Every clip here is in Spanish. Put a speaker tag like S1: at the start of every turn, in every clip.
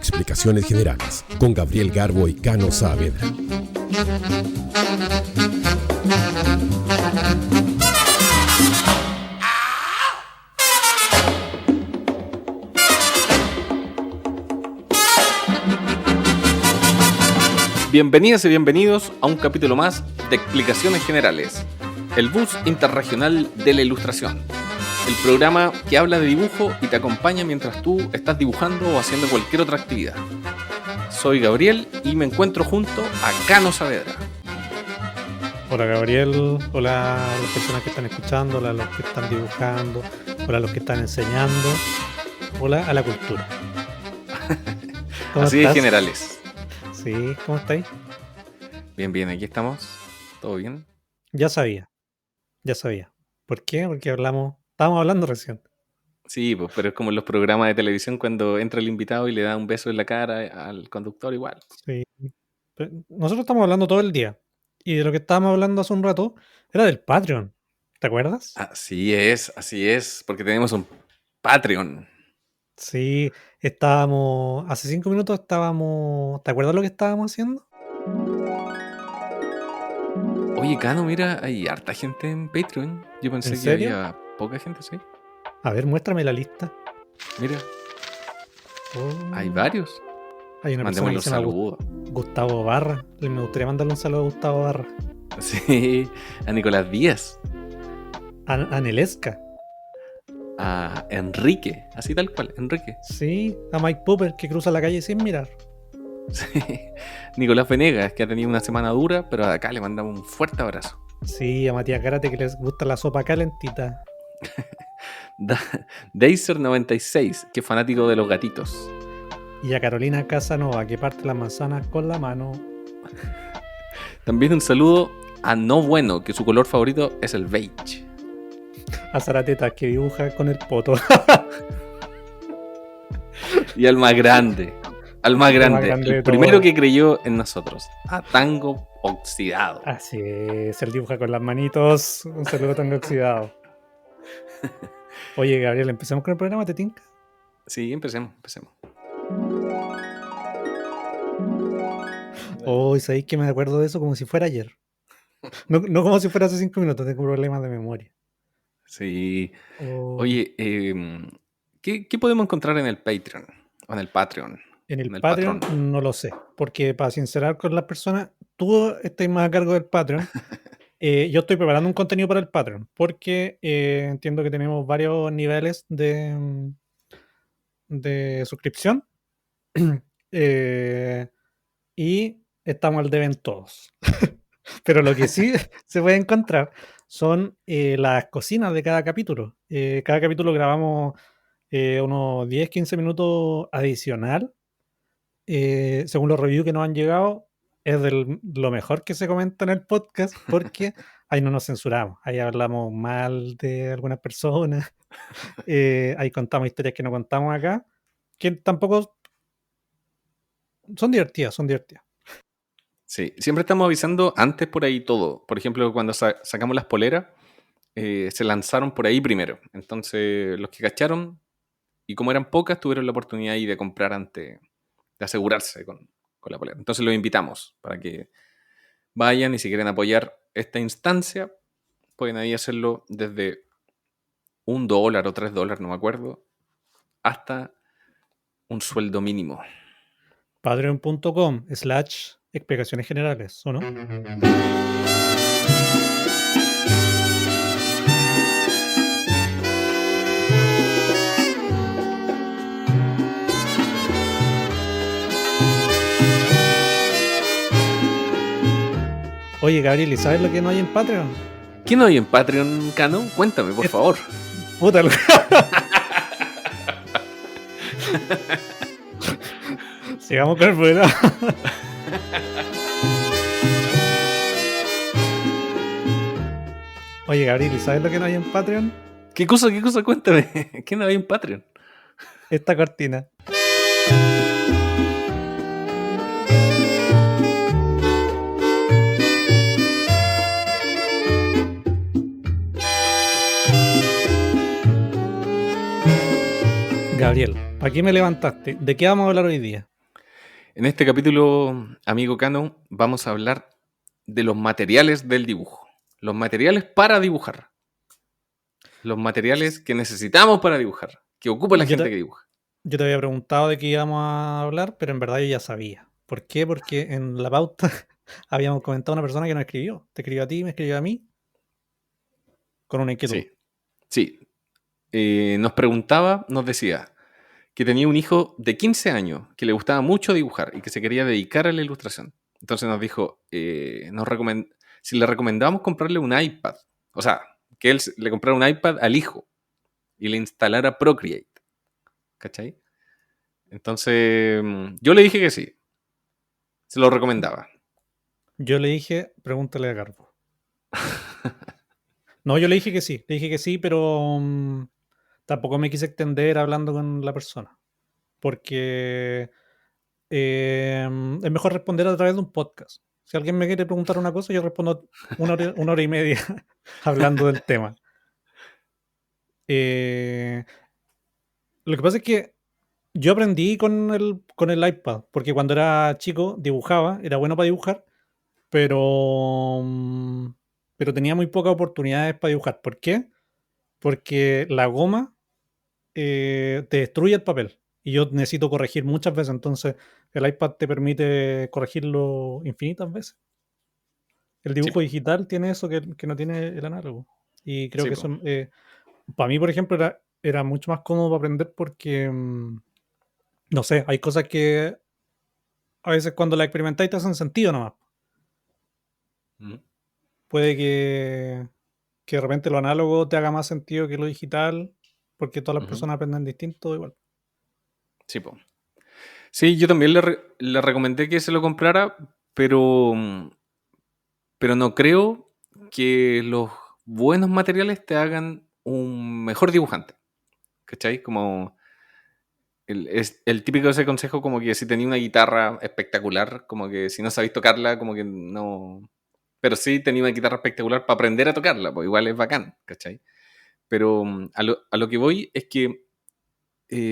S1: Explicaciones Generales, con Gabriel Garbo y Cano Saavedra.
S2: Bienvenidas y bienvenidos a un capítulo más de Explicaciones Generales, el bus interregional de la ilustración, el programa que habla de dibujo y te acompaña mientras tú estás dibujando o haciendo cualquier otra actividad. Soy Gabriel y me encuentro junto a Cano Saavedra.
S3: Hola Gabriel, hola a las personas que están escuchando, hola a los que están dibujando, hola a los que están enseñando, hola a la cultura.
S2: Así de generales.
S3: Sí, ¿cómo estáis?
S2: Bien, aquí estamos. ¿Todo bien?
S3: Ya sabía. ¿Por qué? Porque estábamos hablando recién.
S2: Sí, pues, pero es como en los programas de televisión cuando entra el invitado y le da un beso en la cara al conductor igual.
S3: Sí. Pero nosotros estamos hablando todo el día. Y de lo que estábamos hablando hace un rato era del Patreon. ¿Te acuerdas?
S2: Así es, porque tenemos un Patreon.
S3: Sí, hace 5 minutos ¿te acuerdas lo que estábamos haciendo?
S2: Oye, Cano, mira, hay harta gente en Patreon. Yo pensé
S3: ¿En
S2: que
S3: serio?
S2: había poca gente, sí.
S3: A ver, muéstrame la lista.
S2: Mira,
S3: Oh,
S2: hay varios.
S3: hay una persona
S2: Mandémosle
S3: que
S2: un
S3: se llama
S2: saludo.
S3: Gustavo Barra. Me gustaría mandarle un saludo a Gustavo Barra.
S2: Sí, a Nicolás Díaz,
S3: A Nelesca.
S2: a Enrique, así tal cual, Enrique.
S3: Sí, a Mike Popper que cruza la calle sin mirar.
S2: Sí. Nicolás Venegas, que ha tenido una semana dura, pero acá le mandamos un fuerte abrazo.
S3: Sí, a Matías Gárate que les gusta la sopa calentita.
S2: Deiser96, que es fanático de los gatitos.
S3: Y a Carolina Casanova que parte las manzanas con la mano.
S2: También un saludo a No Bueno, que su color favorito es el beige.
S3: A Zarateta que dibuja con el poto.
S2: Y al más grande,
S3: de
S2: el primero
S3: todos.
S2: que creyó en nosotros, a Tango Oxidado.
S3: Así es, él dibuja con las manitos. Un saludo tan oxidado. Oye, Gabriel, empecemos con el programa, ¿te tinca?
S2: Sí, empecemos.
S3: Hoy sabéis que me acuerdo de eso como si fuera ayer. No como si fuera hace 5 minutos, tengo problemas de memoria.
S2: Sí.
S3: Oh,
S2: Oye, ¿qué podemos encontrar en el Patreon? O en el Patreon.
S3: en el
S2: En el
S3: Patreon
S2: patrón.
S3: no lo sé, porque para sincerar con las personas, tú estás más a cargo del Patreon. Yo estoy preparando un contenido para el Patreon, porque entiendo que tenemos varios niveles de suscripción eh, y estamos al deben todos. Pero lo que sí se puede encontrar son las cocinas de cada capítulo. Cada capítulo grabamos unos 10-15 minutos adicional. Según los reviews que nos han llegado, es lo mejor que se comenta en el podcast porque ahí no nos censuramos. Ahí hablamos mal de algunas personas. Ahí contamos historias que no contamos acá, que tampoco son divertidas.
S2: Sí, siempre estamos avisando antes por ahí todo. Por ejemplo, cuando sacamos las poleras, se lanzaron por ahí primero. Entonces, los que cacharon, y como eran pocas, tuvieron la oportunidad ahí de comprar antes, de asegurarse con la polera. Entonces, los invitamos para que vayan y si quieren apoyar esta instancia, pueden ahí hacerlo desde $1 o $3, no me acuerdo, hasta un sueldo mínimo.
S3: Patreon.com/explicaciones generales, ¿o no? Oye, Gabriel, ¿y sabes lo que no hay en Patreon?
S2: ¿Qué no hay en Patreon, Cano? Cuéntame, por favor.
S3: Puta, sigamos con el programa. Oye, Gabriel, ¿y sabes lo que no hay en Patreon?
S2: ¿Qué cosa? Cuéntame. ¿Qué no hay en Patreon?
S3: Esta cortina. Gabriel, ¿para qué me levantaste? ¿De qué vamos a hablar hoy día?
S2: En este capítulo, amigo Cano, vamos a hablar de los materiales del dibujo. Los materiales para dibujar. Los materiales que necesitamos para dibujar. Que ocupa la
S3: Yo
S2: gente
S3: te,
S2: que dibuja.
S3: yo te había preguntado de qué íbamos a hablar, pero en verdad yo ya sabía. ¿Por qué? Porque en la pauta habíamos comentado a una persona que nos escribió. Te escribió a ti, me escribió a mí, con una inquietud.
S2: Sí, sí. Nos preguntaba, nos decía que tenía un hijo de 15 años que le gustaba mucho dibujar y que se quería dedicar a la ilustración. Entonces nos dijo, si le recomendábamos comprarle un iPad, o sea, que él le comprara un iPad al hijo y le instalara Procreate, ¿cachai? Entonces yo le dije que sí, se lo recomendaba.
S3: Yo le dije, pregúntale a Garbo. No, yo le dije que sí, pero tampoco me quise extender hablando con la persona. Porque es mejor responder a través de un podcast. Si alguien me quiere preguntar una cosa, yo respondo una hora y media hablando del tema. Eh, lo que pasa es que yo aprendí con el iPad, porque cuando era chico dibujaba, era bueno para dibujar, pero, pero tenía muy pocas oportunidades para dibujar. ¿Por qué? Porque la goma te destruye el papel y yo necesito corregir muchas veces, entonces el iPad te permite corregirlo infinitas veces. El
S2: Sí,
S3: dibujo
S2: po,
S3: digital tiene eso que no tiene el análogo. Y creo
S2: sí,
S3: que
S2: po.
S3: eso, para mí, por ejemplo, era mucho más cómodo para aprender porque, no sé, hay cosas que a veces cuando las experimentáis te hacen sentido nomás.
S2: Mm,
S3: Puede que de repente lo análogo te haga más sentido que lo digital, porque todas las
S2: ujú.
S3: personas aprenden distinto igual.
S2: Sí, po. Sí, yo también le recomendé que se lo comprara, pero, pero no creo que los buenos materiales te hagan un mejor dibujante. ¿Cachai? Como es el típico de ese consejo como que si tenía una guitarra espectacular, como que si no sabéis tocarla, como que no... Pero sí tenía una guitarra espectacular para aprender a tocarla, pues igual es bacán, ¿cachai? Pero a lo que voy es que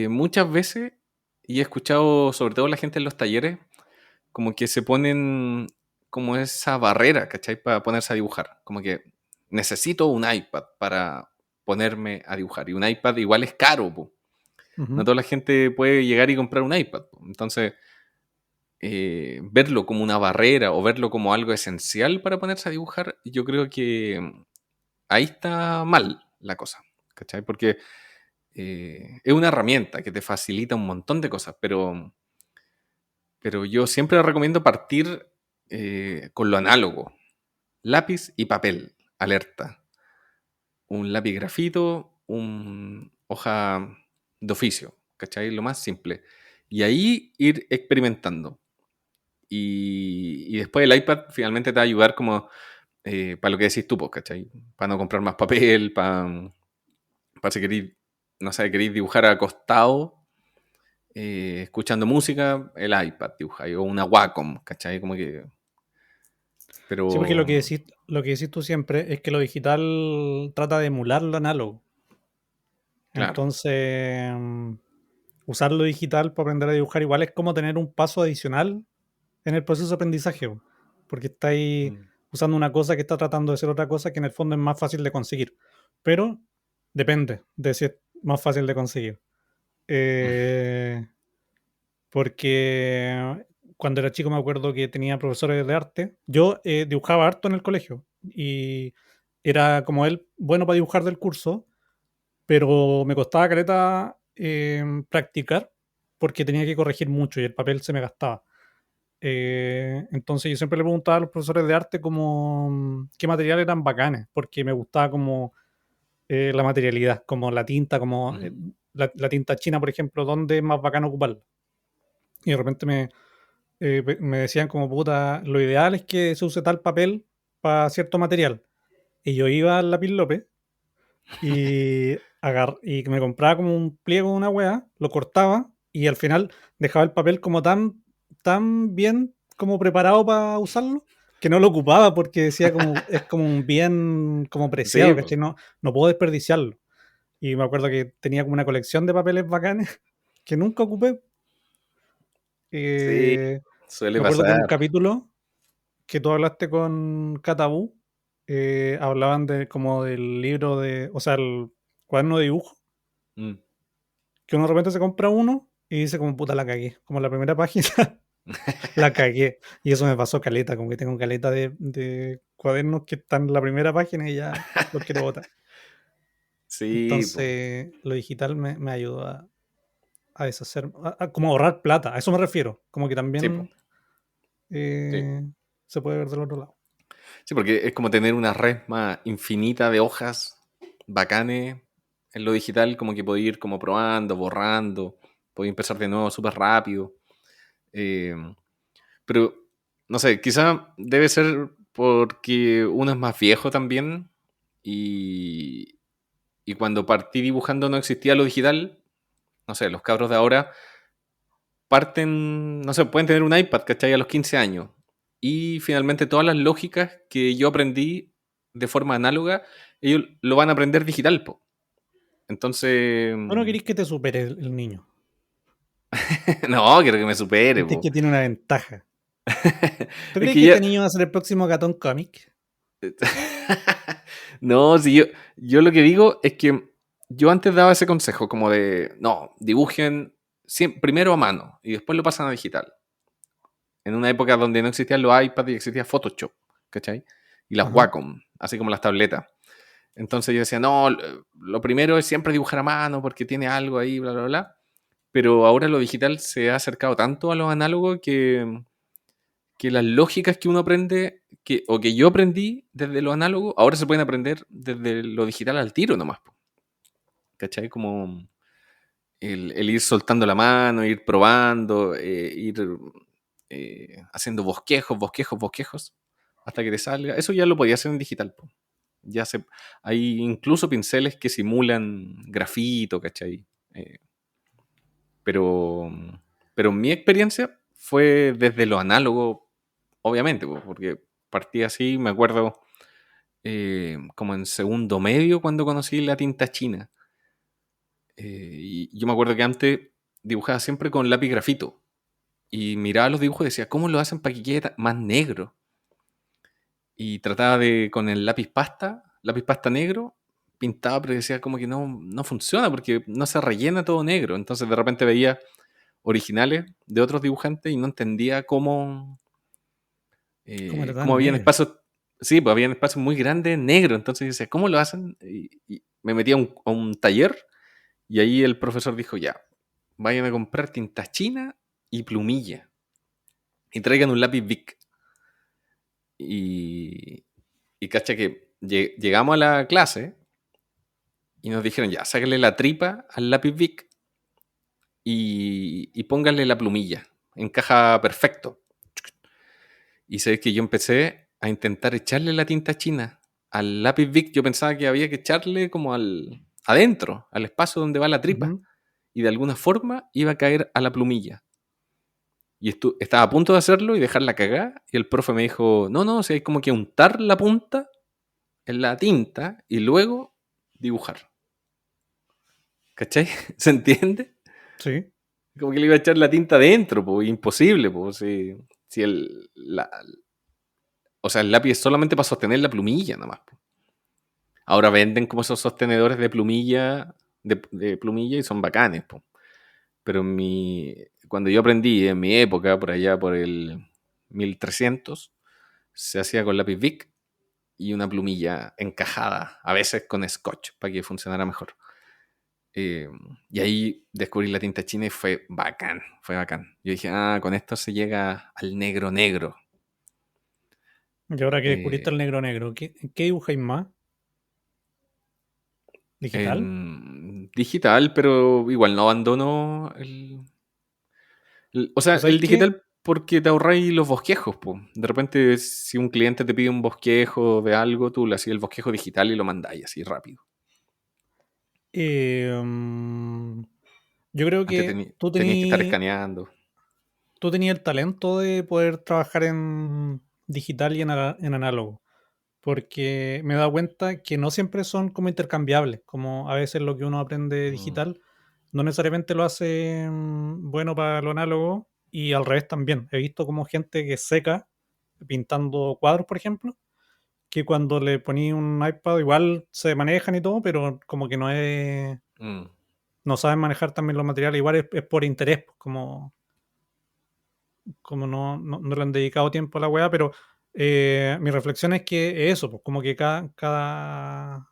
S2: muchas veces, y he escuchado sobre todo la gente en los talleres, como que se ponen como esa barrera, ¿cachai? Para ponerse a dibujar. Como que necesito un iPad para ponerme a dibujar. Y un iPad igual es caro, po. No
S3: Ujú.
S2: toda la gente puede llegar y comprar un iPad, po. Entonces, verlo como una barrera o verlo como algo esencial para ponerse a dibujar, yo creo que ahí está mal la cosa, ¿cachai? Porque es una herramienta que te facilita un montón de cosas, pero yo siempre recomiendo partir con lo análogo, lápiz y papel, alerta. Un lápiz grafito, un hoja de oficio, ¿cachai? Lo más simple. Y ahí ir experimentando. Y después el iPad finalmente te va a ayudar como para lo que decís tú, pues, ¿cachai? Para no comprar más papel, para si queréis, no sé, queréis dibujar acostado, escuchando música, el iPad dibujáis, o una Wacom, ¿cachai? Como que...
S3: Sí, porque
S2: Pero...
S3: lo que decís tú siempre es que lo digital trata de emular lo análogo.
S2: Claro.
S3: Entonces, usar lo digital para aprender a dibujar igual es como tener un paso adicional en el proceso de aprendizaje, po, porque estáis
S2: Mm.
S3: usando una cosa que está tratando de ser otra cosa que en el fondo es más fácil de conseguir. Pero depende de si es más fácil de conseguir. Eh, Porque cuando era chico me acuerdo que tenía profesores de arte. Yo dibujaba harto en el colegio y era como él bueno para dibujar del curso, pero me costaba caleta practicar porque tenía que corregir mucho y el papel se me gastaba. Entonces yo siempre le preguntaba a los profesores de arte como qué materiales eran bacanes, porque me gustaba como la materialidad, como la tinta, como
S2: Ujú.
S3: la tinta china, por ejemplo, dónde es más bacano ocuparla. Y de repente me decían como puta, lo ideal es que se use tal papel para cierto material. Y yo iba al Lápiz López y me compraba como un pliego de una wea, lo cortaba y al final dejaba el papel como tan bien como preparado para usarlo que no lo ocupaba porque decía como es como un bien como preciado,
S2: Sí, pues.
S3: ¿cachai? No puedo desperdiciarlo. Y me acuerdo que tenía como una colección de papeles bacanes que nunca ocupé.
S2: Sí,
S3: Eh,
S2: suele
S3: Me acuerdo que en un
S2: pasar.
S3: capítulo que tú hablaste con Catabú, hablaban de como del libro o sea, el cuaderno de dibujo,
S2: Mm.
S3: que uno de repente se compra uno y dice como puta la cagué, como la primera página la cagué. Y eso me pasó caleta, como que tengo caleta de cuadernos que están en la primera página y ya los quiero botar.
S2: Sí, po.
S3: Entonces, lo digital me ayudó a deshacer, como ahorrar plata, a eso me refiero, como que
S2: Sí, po.
S3: también
S2: Sí.
S3: eh, se puede ver del otro lado.
S2: Sí, porque es como tener una red más infinita de hojas bacanes en lo digital, como que podéis ir como probando, borrando, podéis empezar de nuevo súper rápido. Eh, pero, no sé, quizá debe ser porque uno es más viejo también y, y cuando partí dibujando no existía lo digital. No sé, los cabros de ahora parten, no sé, pueden tener un iPad, ¿cachai? A los 15 años. Y finalmente todas las lógicas que yo aprendí de forma análoga, ellos lo van a aprender digital, po. Entonces,
S3: ¿Tú no querés que te supere el niño?
S2: no, quiero que me supere,
S3: Sentís
S2: po.
S3: que tiene una ventaja. ¿Tú
S2: Es
S3: crees
S2: que
S3: que
S2: ya...
S3: este niño va a ser el próximo Gatón Comic?
S2: No, si yo lo que digo es que yo antes daba ese consejo como de, no, dibujen primero a mano y después lo pasan a digital. En una época donde no existían los iPads y existía Photoshop, ¿cachai? Y las
S3: Ajá.
S2: Wacom, así como las tabletas. Entonces yo decía, no, lo primero es siempre dibujar a mano porque tiene algo ahí, bla, bla, bla. Pero ahora lo digital se ha acercado tanto a lo análogo que las lógicas que uno aprende, o que yo aprendí desde lo análogo, ahora se pueden aprender desde lo digital al tiro nomás, po. ¿Cachai? Como el ir soltando la mano, ir probando, ir haciendo bosquejos, bosquejos, bosquejos, hasta que te salga. Eso ya lo podía hacer en digital, po. Ya se, hay incluso pinceles que simulan grafito, ¿cachai? Eh, pero, pero mi experiencia fue desde lo análogo, obviamente, po, porque partí así, me acuerdo, como en segundo medio cuando conocí la tinta china. Y yo me acuerdo que antes dibujaba siempre con lápiz grafito. Y miraba los dibujos y decía, ¿cómo lo hacen para que quede más negro? Y trataba de, con el lápiz pasta negro, pintaba, pero decía como que no funciona porque no se rellena todo negro. Entonces de repente veía originales de otros dibujantes y no entendía
S3: ¿Cómo era
S2: cómo
S3: tan
S2: habían
S3: negro?
S2: espacios, sí, pues habían espacios muy grandes negros. Entonces yo decía, ¿cómo lo hacen? Y me metí a un taller y ahí el profesor dijo, ya, vayan a comprar tinta china y plumilla y traigan un lápiz Bic. Y, y cacha que llegamos a la clase y nos dijeron, ya, sáquenle la tripa al lápiz Bic y pónganle la plumilla. Encaja perfecto. Y sé que yo empecé a intentar echarle la tinta china al lápiz Bic. Yo pensaba que había que echarle como adentro, al espacio donde va la tripa.
S3: Ujú.
S2: Y de alguna forma iba a caer a la plumilla. Y estaba a punto de hacerlo y dejarla cagar. Y el profe me dijo, no, si hay como que untar la punta en la tinta y luego dibujar. ¿Cachai? ¿Se entiende?
S3: Sí.
S2: Como que le iba a echar la tinta adentro, pues imposible, pues si o sea, el lápiz es solamente para sostener la plumilla nomás, po. Ahora venden como esos sostenedores de plumilla, de plumilla y son bacanes, pues. Pero cuando yo aprendí en mi época, por allá por el 1300, se hacía con lápiz Bic y una plumilla encajada, a veces con scotch, para que funcionara mejor. Eh, y ahí descubrí la tinta china y fue bacán, fue bacán. Yo dije, con esto se llega al negro negro.
S3: Y ahora que descubriste
S2: Eh,
S3: el negro negro, ¿qué dibujáis más? ¿Digital?
S2: en digital, pero igual no abandono o sea,
S3: ¿Pues sabéis
S2: el
S3: qué?
S2: digital porque te ahorráis los bosquejos, po. De repente, si un cliente te pide un bosquejo de algo, tú le hacías el bosquejo digital y lo mandáis así rápido.
S3: Eh, yo creo
S2: Antes
S3: que
S2: tenías que estar escaneando.
S3: tú tenías el talento de poder trabajar en digital y en análogo, porque me he dado cuenta que no siempre son como intercambiables, como a veces lo que uno aprende
S2: Mm,
S3: digital no necesariamente lo hace bueno para lo análogo, y al revés también. He visto como gente que seca pintando cuadros, por ejemplo, que cuando le poní un iPad igual se manejan y todo, pero como que
S2: Mm.
S3: no saben manejar también los materiales, igual es por interés, pues, como no le han dedicado tiempo a la weá, pero mi reflexión es que eso, pues como que cada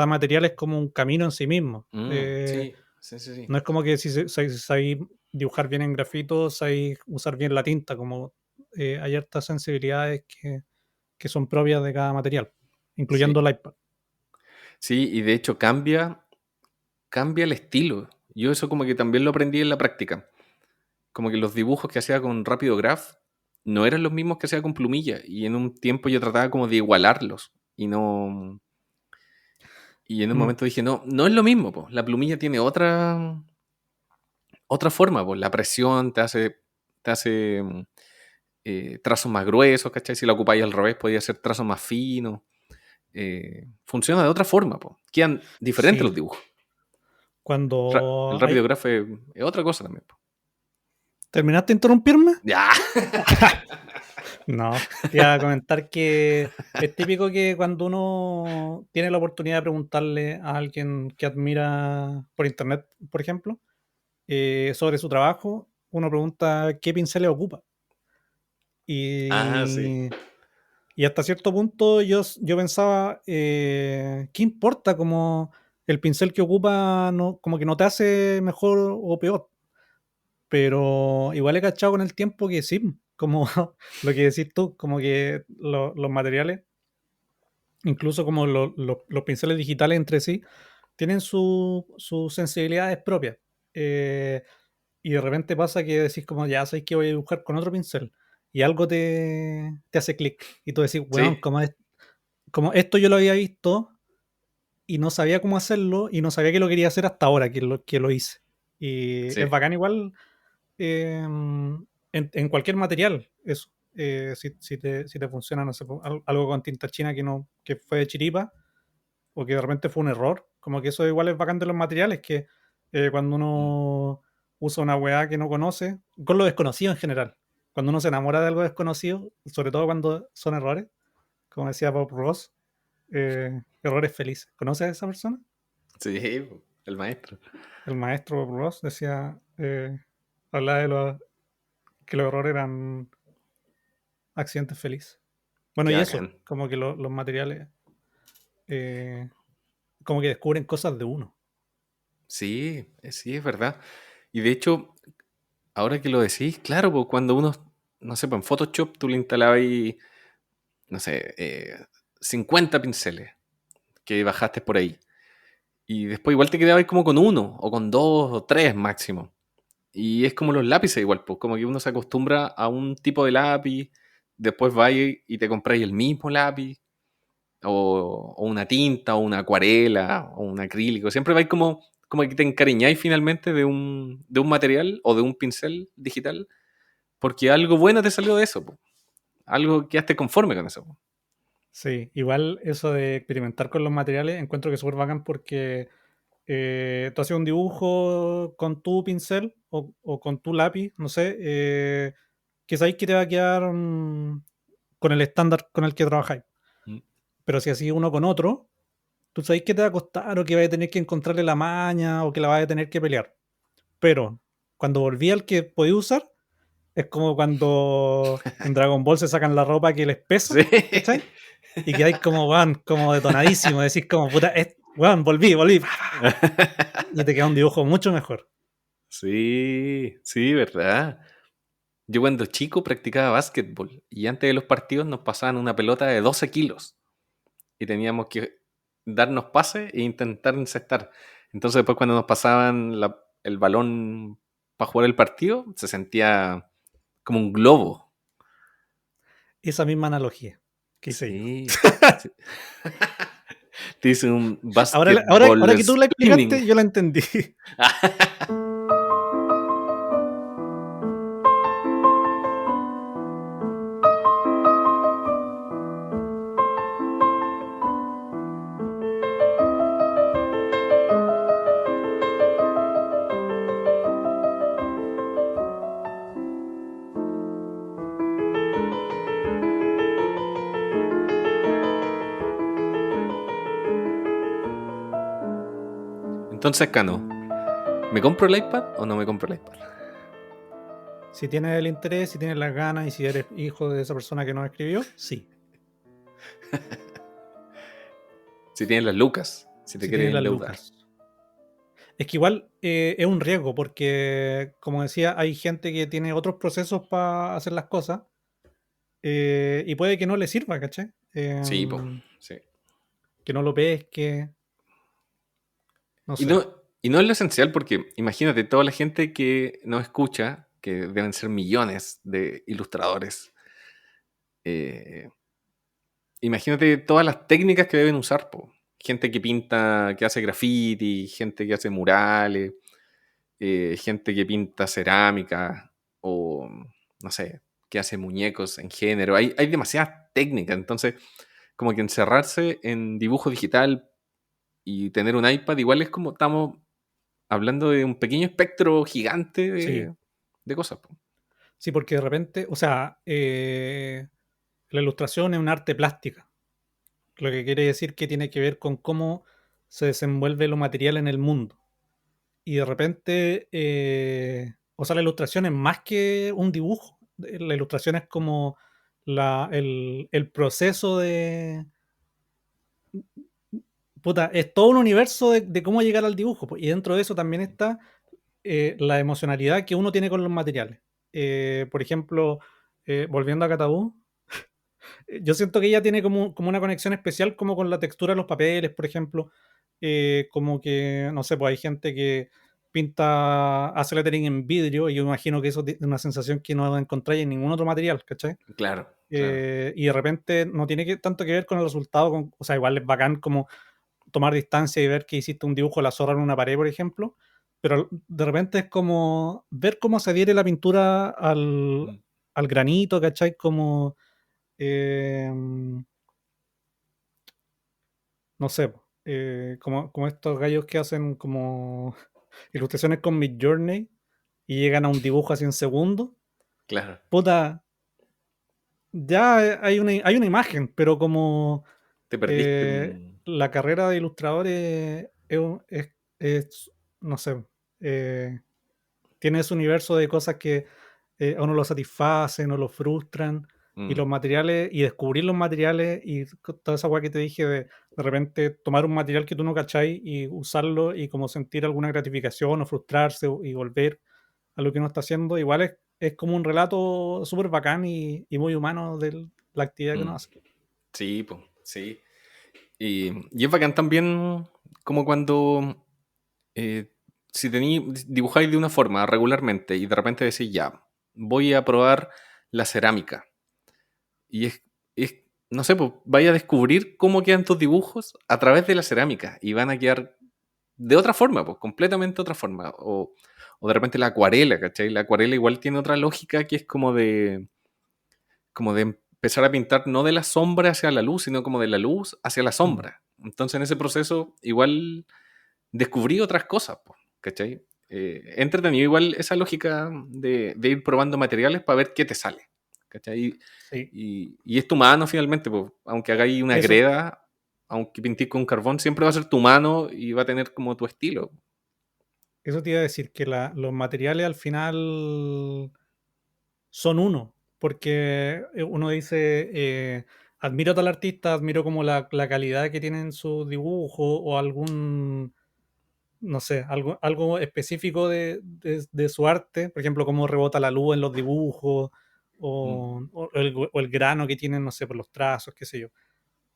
S3: material es como un camino en sí mismo.
S2: Sí, sí, sí, sí.
S3: No es como que si sabéis dibujar bien en grafito, sabéis usar bien la tinta, como hay hartas sensibilidades que son propias de cada material, incluyendo
S2: Sí,
S3: el iPad.
S2: sí, y de hecho cambia el estilo. Yo eso como que también lo aprendí en la práctica. Como que los dibujos que hacía con Rápido Graph no eran los mismos que hacía con Plumilla. Y en un tiempo yo trataba como de igualarlos. Y en un
S3: Mm,
S2: momento dije, no, no es lo mismo, po. La Plumilla tiene otra forma, pues. La presión te hace trazos más gruesos, ¿cachai? Si la ocupáis al revés, podía hacer trazos más finos. Funciona de otra forma, pues. Quedan diferentes los
S3: sí,
S2: dibujos. El
S3: cuando
S2: Rápido Graph es otra cosa también, po.
S3: ¿Terminaste de interrumpirme?
S2: Ya.
S3: No, te iba a comentar que es típico que cuando uno tiene la oportunidad de preguntarle a alguien que admira por internet, por ejemplo, sobre su trabajo, uno pregunta qué pinceles ocupa.
S2: Ah, sí.
S3: Y, y hasta cierto punto yo pensaba, ¿qué importa? Como el pincel que ocupa no, como que no te hace mejor o peor. Pero igual he cachado con el tiempo que sí, como lo que decís tú, como que los materiales, incluso como los pinceles digitales entre sí, tienen sus sensibilidades propias. Eh, y de repente pasa que decís como, ya sabéis que voy a dibujar con otro pincel. Y algo te hace clic. Y tú decís, weón,
S2: Sí,
S3: como esto yo lo había visto y no sabía cómo hacerlo y no sabía que lo quería hacer hasta ahora que lo hice. Y es
S2: sí,
S3: bacán igual en cualquier material, eso. Si te funciona, no sé, algo con tinta china que fue de chiripa o que de repente fue un error, como que eso igual es bacán de los materiales, que cuando
S2: mm,
S3: uno usa una weá que no conoce, con lo desconocido en general, cuando uno se enamora de algo desconocido, sobre todo cuando son errores, como decía Bob Ross, errores felices. ¿Conoces a esa persona?
S2: sí, el maestro.
S3: El maestro Bob Ross decía, hablaba que los errores eran accidentes felices. Bueno,
S2: Qué
S3: y eso,
S2: bacán.
S3: como que los materiales, eh, como que descubren cosas de uno.
S2: Sí, sí, es verdad. Y de hecho, ahora que lo decís, claro, pues cuando uno, no sé, pues en Photoshop tú le instalabas ahí, no sé, 50 pinceles que bajaste por ahí. Y después igual te quedabas como con uno, o con dos, o tres máximo. Y es como los lápices igual, pues como que uno se acostumbra a un tipo de lápiz, después vas y te compráis el mismo lápiz, o una tinta, o una acuarela, o un acrílico. Siempre vais como que te encariñáis finalmente de un material o de un pincel digital, porque algo bueno te salió de eso, po. Algo quedaste conforme con eso, po.
S3: Sí, igual eso de experimentar con los materiales encuentro que es súper bacán porque tú haces un dibujo con tu pincel o con tu lápiz, no sé, que sabéis que te va a quedar con el estándar con el que trabajáis.
S2: Mm.
S3: Pero si así uno con otro, tú sabéis que te va a costar o que vais a tener que encontrarle la maña o que la vais a tener que pelear. Pero cuando volví al que podía usar, es como cuando en Dragon Ball se sacan la ropa que les pesa,
S2: Sí.
S3: ¿cachai? Y quedáis como, weón, como detonadísimo. Decís como, puta, weón, volví. Y te queda un dibujo mucho mejor.
S2: Sí, sí, verdad. Yo cuando chico practicaba básquetbol y antes de los partidos nos pasaban una pelota de 12 kilos y teníamos que darnos pases e intentar encestar. Entonces después cuando nos pasaban el balón para jugar el partido, se sentía como un globo.
S3: Esa misma analogía que hice yo.
S2: Sí, sí. Te hice un
S3: Ahora
S2: basketball
S3: que tú la
S2: spinning.
S3: explicaste, yo la entendí.
S2: Entonces, Cano, ¿me compro el iPad o no me compro el iPad?
S3: Si tienes el interés, si tienes las ganas y si eres hijo de esa persona que nos escribió, sí.
S2: Si tienes las lucas, si te
S3: Si
S2: quieres
S3: tienes las
S2: endeudar.
S3: lucas. Es que igual es un riesgo porque, como decía, hay gente que tiene otros procesos para hacer las cosas y puede que no le sirva, ¿cachai?
S2: Sí, pues, sí.
S3: Que no lo pesque, no
S2: Y
S3: sé.
S2: no es lo esencial porque imagínate toda la gente que nos escucha, que deben ser millones de ilustradores. Imagínate todas las técnicas que deben usar, po. Gente que pinta, que hace graffiti, gente que hace murales, gente que pinta cerámica o, no sé, que hace muñecos en género. Hay demasiadas técnicas, entonces como que encerrarse en dibujo digital y tener un iPad igual es como estamos hablando de un pequeño espectro gigante
S3: Sí,
S2: de cosas, po.
S3: sí, porque de repente, o sea, la ilustración es un arte plástica, lo que quiere decir que tiene que ver con cómo se desenvuelve lo material en el mundo. Y de repente, o sea, la ilustración es más que un dibujo. La ilustración es como el proceso de... Puta, es todo un universo de cómo llegar al dibujo, pues. Y dentro de eso también está la emocionalidad que uno tiene con los materiales. Por ejemplo, volviendo a Catabú, yo siento que ella tiene como una conexión especial como con la textura de los papeles, por ejemplo. Como que, no sé, pues hay gente que pinta, hace lettering en vidrio y yo imagino que eso es una sensación que no encontráis en ningún otro material, ¿cachai?
S2: Claro, claro.
S3: Y de repente no tiene tanto que ver con el resultado, o sea, igual es bacán como tomar distancia y ver que hiciste un dibujo de la zorra en una pared, por ejemplo, pero de repente es como ver cómo se adhiere la pintura
S2: Mm.
S3: al granito, ¿cachai? Como, eh, no sé, como estos gallos que hacen como ilustraciones con Midjourney y llegan a un dibujo así en segundos.
S2: Claro.
S3: Puta, ya hay una imagen, pero como
S2: Te perdiste un...
S3: la carrera de ilustrador no sé, eh, tiene ese universo de cosas que a uno lo satisfacen o lo frustran, y
S2: Mm.
S3: los materiales, y descubrir los materiales, y toda esa weá que te dije de repente tomar un material que tú no cacháis y usarlo y como sentir alguna gratificación o frustrarse y volver a lo que uno está haciendo, igual es como un relato súper bacán y muy humano de la actividad que uno
S2: Mm.
S3: hace.
S2: Sí, pues, sí. Y es bacán también como cuando eh, si dibujáis de una forma regularmente y de repente decís, ya, voy a probar la cerámica. Y no sé, pues vaya a descubrir cómo quedan tus dibujos a través de la cerámica y van a quedar de otra forma, pues completamente otra forma. O de repente la acuarela, ¿cachai? La acuarela igual tiene otra lógica que es como de empezar a pintar no de la sombra hacia la luz, sino como de la luz hacia la
S3: Mm.
S2: sombra. Entonces en ese proceso igual descubrí otras cosas, po, ¿cachai? Entretenido igual esa lógica de ir probando materiales para ver qué te sale, ¿cachai?
S3: Sí,
S2: Y es tu mano finalmente, po, aunque hagáis una
S3: eso,
S2: greda, aunque pintís con carbón, siempre va a ser tu mano y va a tener como tu estilo.
S3: eso te iba a decir, que los materiales al final son uno, porque uno dice, admiro a tal artista, admiro como la calidad que tienen sus dibujos o algún, no sé, algo específico de su arte, por ejemplo, cómo rebota la luz en los dibujos
S2: Mm,
S3: o el grano que tienen, no sé, por los trazos, qué sé yo.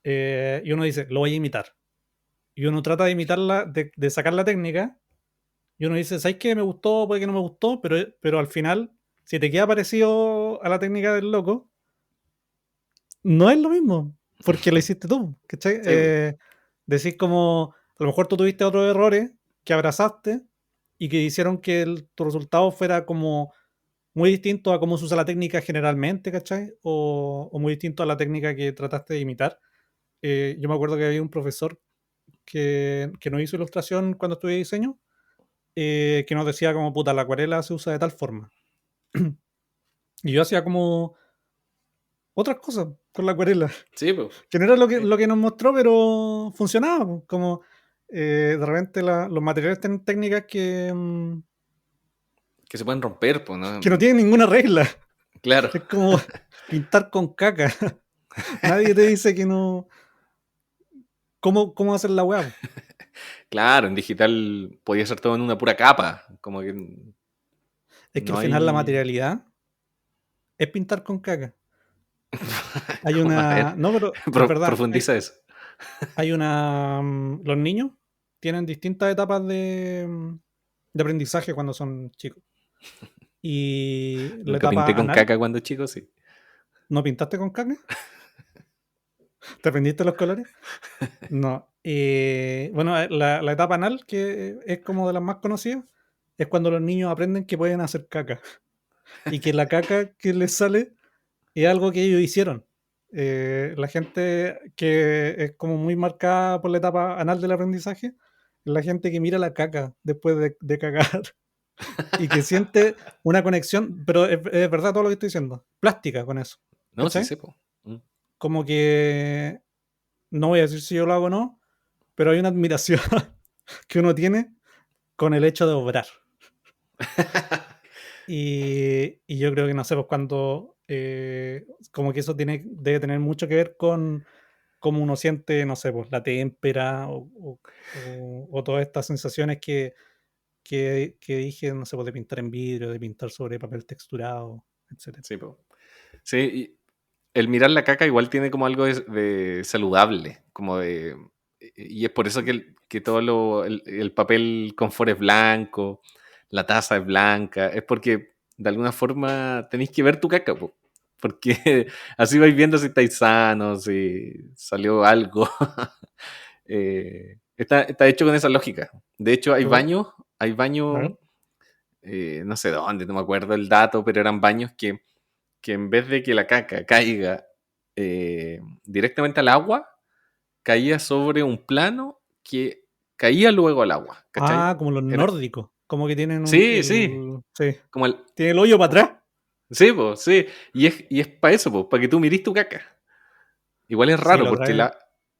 S3: Y uno dice, lo voy a imitar. Y uno trata de imitarla, de sacar la técnica. Y uno dice, ¿sabes qué? Me gustó, puede que no me gustó, pero al final, si te queda parecido a la técnica del loco, no es lo mismo, porque lo hiciste tú, ¿cachai?
S2: sí, po.
S3: Decís como, a lo mejor tú tuviste otros errores que abrazaste y que hicieron que tu resultado fuera como muy distinto a cómo se usa la técnica generalmente, ¿cachai? O muy distinto a la técnica que trataste de imitar. Yo me acuerdo que había un profesor que nos hizo ilustración cuando estudié diseño, que nos decía como, puta, la acuarela se usa de tal forma. Y yo hacía como otras cosas con la acuarela,
S2: Sí, po.
S3: que no era lo que,
S2: Sí.
S3: lo que nos mostró, pero funcionaba, po. Como, de repente los materiales tienen técnicas
S2: Que se pueden romper, pues, ¿no?
S3: que no tienen ninguna regla.
S2: Claro.
S3: Es como pintar con caca. Nadie te dice que no. ¿Cómo hacer la weá?
S2: Claro, en digital podía ser todo en una pura capa. Como que
S3: Es que
S2: no
S3: al final la
S2: hay.
S3: materialidad es pintar con caca. Hay
S2: ¿Cómo? A
S3: una.
S2: ver,
S3: No, pero es verdad.
S2: profundiza eso.
S3: Hay una. Los niños tienen distintas etapas de aprendizaje cuando son chicos. Y la
S2: Nunca
S3: etapa
S2: pinté con
S3: anal,
S2: caca cuando chico, sí.
S3: ¿no pintaste con caca? ¿Te aprendiste los colores? No. Bueno, la etapa anal, que es como de las más conocidas, es cuando los niños aprenden que pueden hacer caca. Y que la caca que les sale es algo que ellos hicieron. La gente que es como muy marcada por la etapa anal del aprendizaje, es la gente que mira la caca después de cagar y que siente una conexión, pero es verdad todo lo que estoy diciendo, plástica con eso.
S2: No, sí
S3: ¿Cachai?
S2: sé, po. Mm.
S3: Como que no voy a decir si yo lo hago o no, pero hay una admiración que uno tiene con el hecho de obrar. Y yo creo que no sé, pues cuando como que eso debe tener mucho que ver con cómo uno siente, no sé, pues la témpera o todas estas sensaciones que dije, no sé, pues de pintar en vidrio, de pintar sobre papel texturado, etcétera.
S2: Sí, po. Sí, y el mirar la caca igual tiene como algo de saludable, como de... Y es por eso que, que todo el papel confort es blanco, la taza es blanca, es porque de alguna forma tenéis que ver tu caca, po, porque así vais viendo si estáis sanos, si salió algo. Está hecho con esa lógica. De hecho,
S3: Pero,
S2: hay
S3: a
S2: baños,
S3: ver,
S2: no sé dónde, no me acuerdo el dato, pero eran baños que en vez de que la caca caiga directamente al agua, caía sobre un plano que caía luego al agua, ¿cachai?
S3: como los
S2: Era,
S3: nórdicos, como que tienen
S2: sí, sí,
S3: sí,
S2: como el,
S3: tiene el hoyo para atrás.
S2: sí, pues, sí, y es para eso, pues, para que tú mirís tu caca. Igual es
S3: Sí,
S2: raro
S3: lo
S2: porque
S3: trae.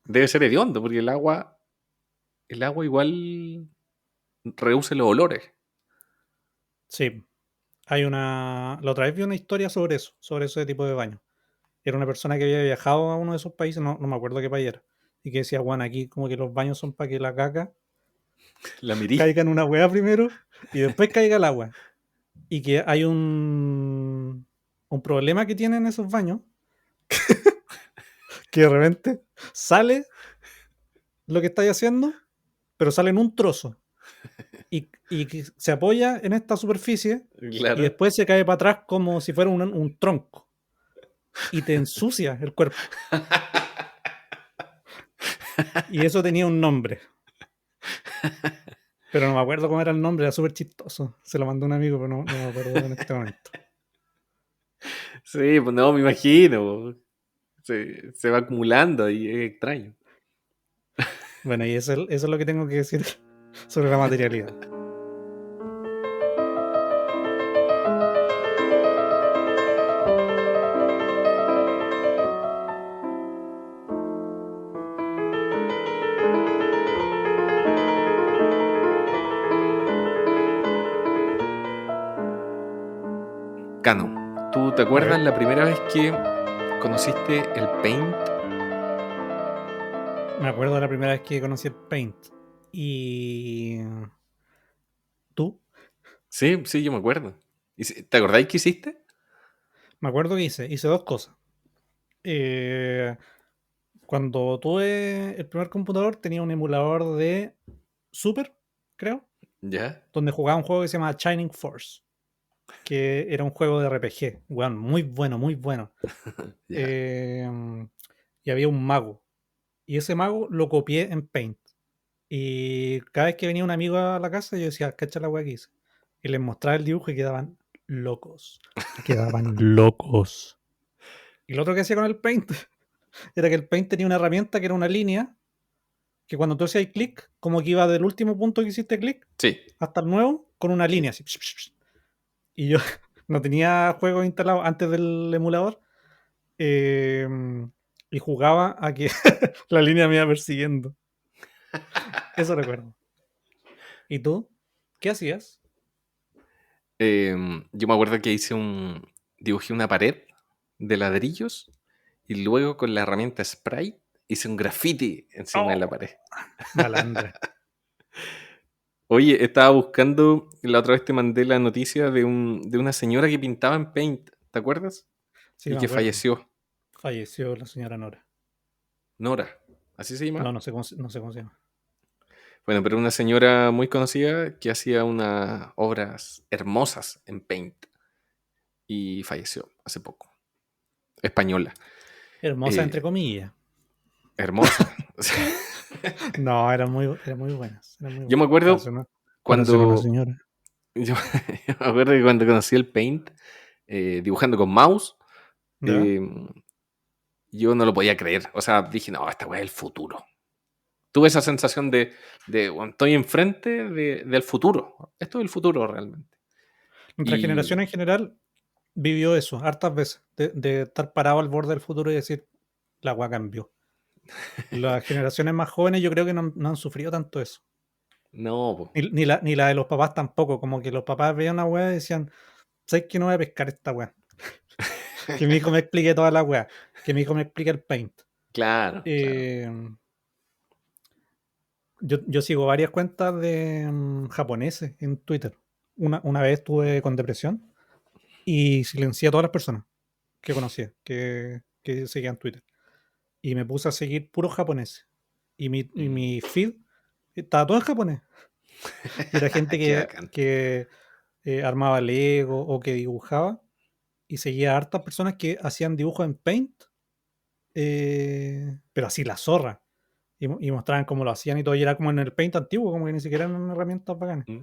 S2: debe ser hediondo, porque el agua igual reduce los olores.
S3: Sí, hay una. La otra vez vi una historia sobre ese tipo de baño. Era una persona que había viajado a uno de esos países, no me acuerdo qué país era, y que decía, bueno, aquí como que los baños son para que la caca
S2: La mirís.
S3: caiga en una hueá primero y después caiga el agua. Y que hay un problema que tienen esos baños, que de repente sale lo que estáis haciendo, pero sale en un trozo. Y que se apoya en esta superficie y
S2: Claro.
S3: después se cae para atrás como si fuera un tronco. Y te ensucia el cuerpo. Y eso tenía un nombre. Pero no me acuerdo cómo era el nombre, era súper chistoso. Se lo mandó un amigo, pero no me acuerdo en este momento.
S2: Sí, pues no, me imagino. Se va acumulando y es extraño.
S3: Bueno, y eso es lo que tengo que decir sobre la materialidad.
S2: Cano, ¿tú te
S3: A
S2: acuerdas
S3: ver,
S2: la primera vez que conociste el Paint?
S3: me acuerdo de la primera vez que conocí el Paint. Y tú,
S2: Sí, sí, yo me acuerdo. ¿Te acordáis que hiciste?
S3: me acuerdo que hice dos cosas. Eh, Cuando tuve el primer computador tenía un emulador de Super, creo,
S2: ¿Ya?
S3: donde jugaba un juego que se llama Shining Force, que era un juego de RPG, weón, muy bueno, muy bueno.
S2: Ya.
S3: Eh, y había un mago. Y ese mago lo copié en Paint. Y cada vez que venía un amigo a la casa, yo decía, cacha la weá que hice. Y les mostraba el dibujo y quedaban locos. Quedaban locos. Y lo otro que hacía con el Paint era que el Paint tenía una herramienta que era una línea que cuando tú hacías clic, como que iba del último punto que hiciste clic
S2: Sí.
S3: hasta el nuevo con una línea así. Y yo no tenía juegos instalados antes del emulador eh, y jugaba a que la línea me iba persiguiendo. Eso recuerdo. ¿Y tú? ¿Qué hacías?
S2: Yo me acuerdo que dibujé una pared de ladrillos y luego con la herramienta spray hice un graffiti encima de la
S3: Oh,
S2: pared.
S3: malandra.
S2: Oye, estaba buscando, la otra vez te mandé la noticia de una señora que pintaba en Paint, ¿te acuerdas?
S3: Sí,
S2: Y
S3: me
S2: que
S3: acuerdo.
S2: falleció.
S3: Falleció la señora Nora.
S2: Nora, ¿así se llama?
S3: No, no sé cómo se llama.
S2: Bueno, pero una señora muy conocida que hacía unas obras hermosas en Paint y falleció hace poco. Española.
S3: Hermosa,
S2: Eh,
S3: entre comillas.
S2: hermosa.
S3: No, eran muy buenas. Eran muy
S2: Yo me
S3: buenas.
S2: acuerdo
S3: Para ser una
S2: cuando
S3: señora.
S2: yo, yo me acuerdo que cuando conocí el Paint, dibujando con mouse,
S3: ¿Ya?
S2: eh, yo no lo podía creer. O sea, dije, no, esta weá es el futuro. Tuve esa sensación bueno, estoy enfrente del futuro. Esto es el futuro realmente.
S3: Nuestra
S2: Y
S3: generación en general vivió eso hartas veces, de estar parado al borde del futuro y decir, la agua cambió. Las generaciones más jóvenes yo creo que no han sufrido tanto eso.
S2: no, po.
S3: Ni la de los papás tampoco, como que los papás veían una weá y decían, ¿sabes que no voy a pescar esta weá? Que mi hijo me explique toda la weá, que mi hijo me explique el paint.
S2: Claro, claro.
S3: Eh, yo sigo varias cuentas de japoneses en Twitter. Una vez estuve con depresión y silencié a todas las personas que conocía, que seguían Twitter. Y me puse a seguir puros japoneses. Y
S2: Mm.
S3: mi feed estaba todo en japonés. Y era gente
S2: Qué bacán.
S3: que armaba Lego o que dibujaba. Y seguía a hartas personas que hacían dibujos en Paint, pero así la zorra. Y mostraban cómo lo hacían y todo. Y era como en el Paint antiguo, como que ni siquiera eran herramientas bacanas.
S2: Mm.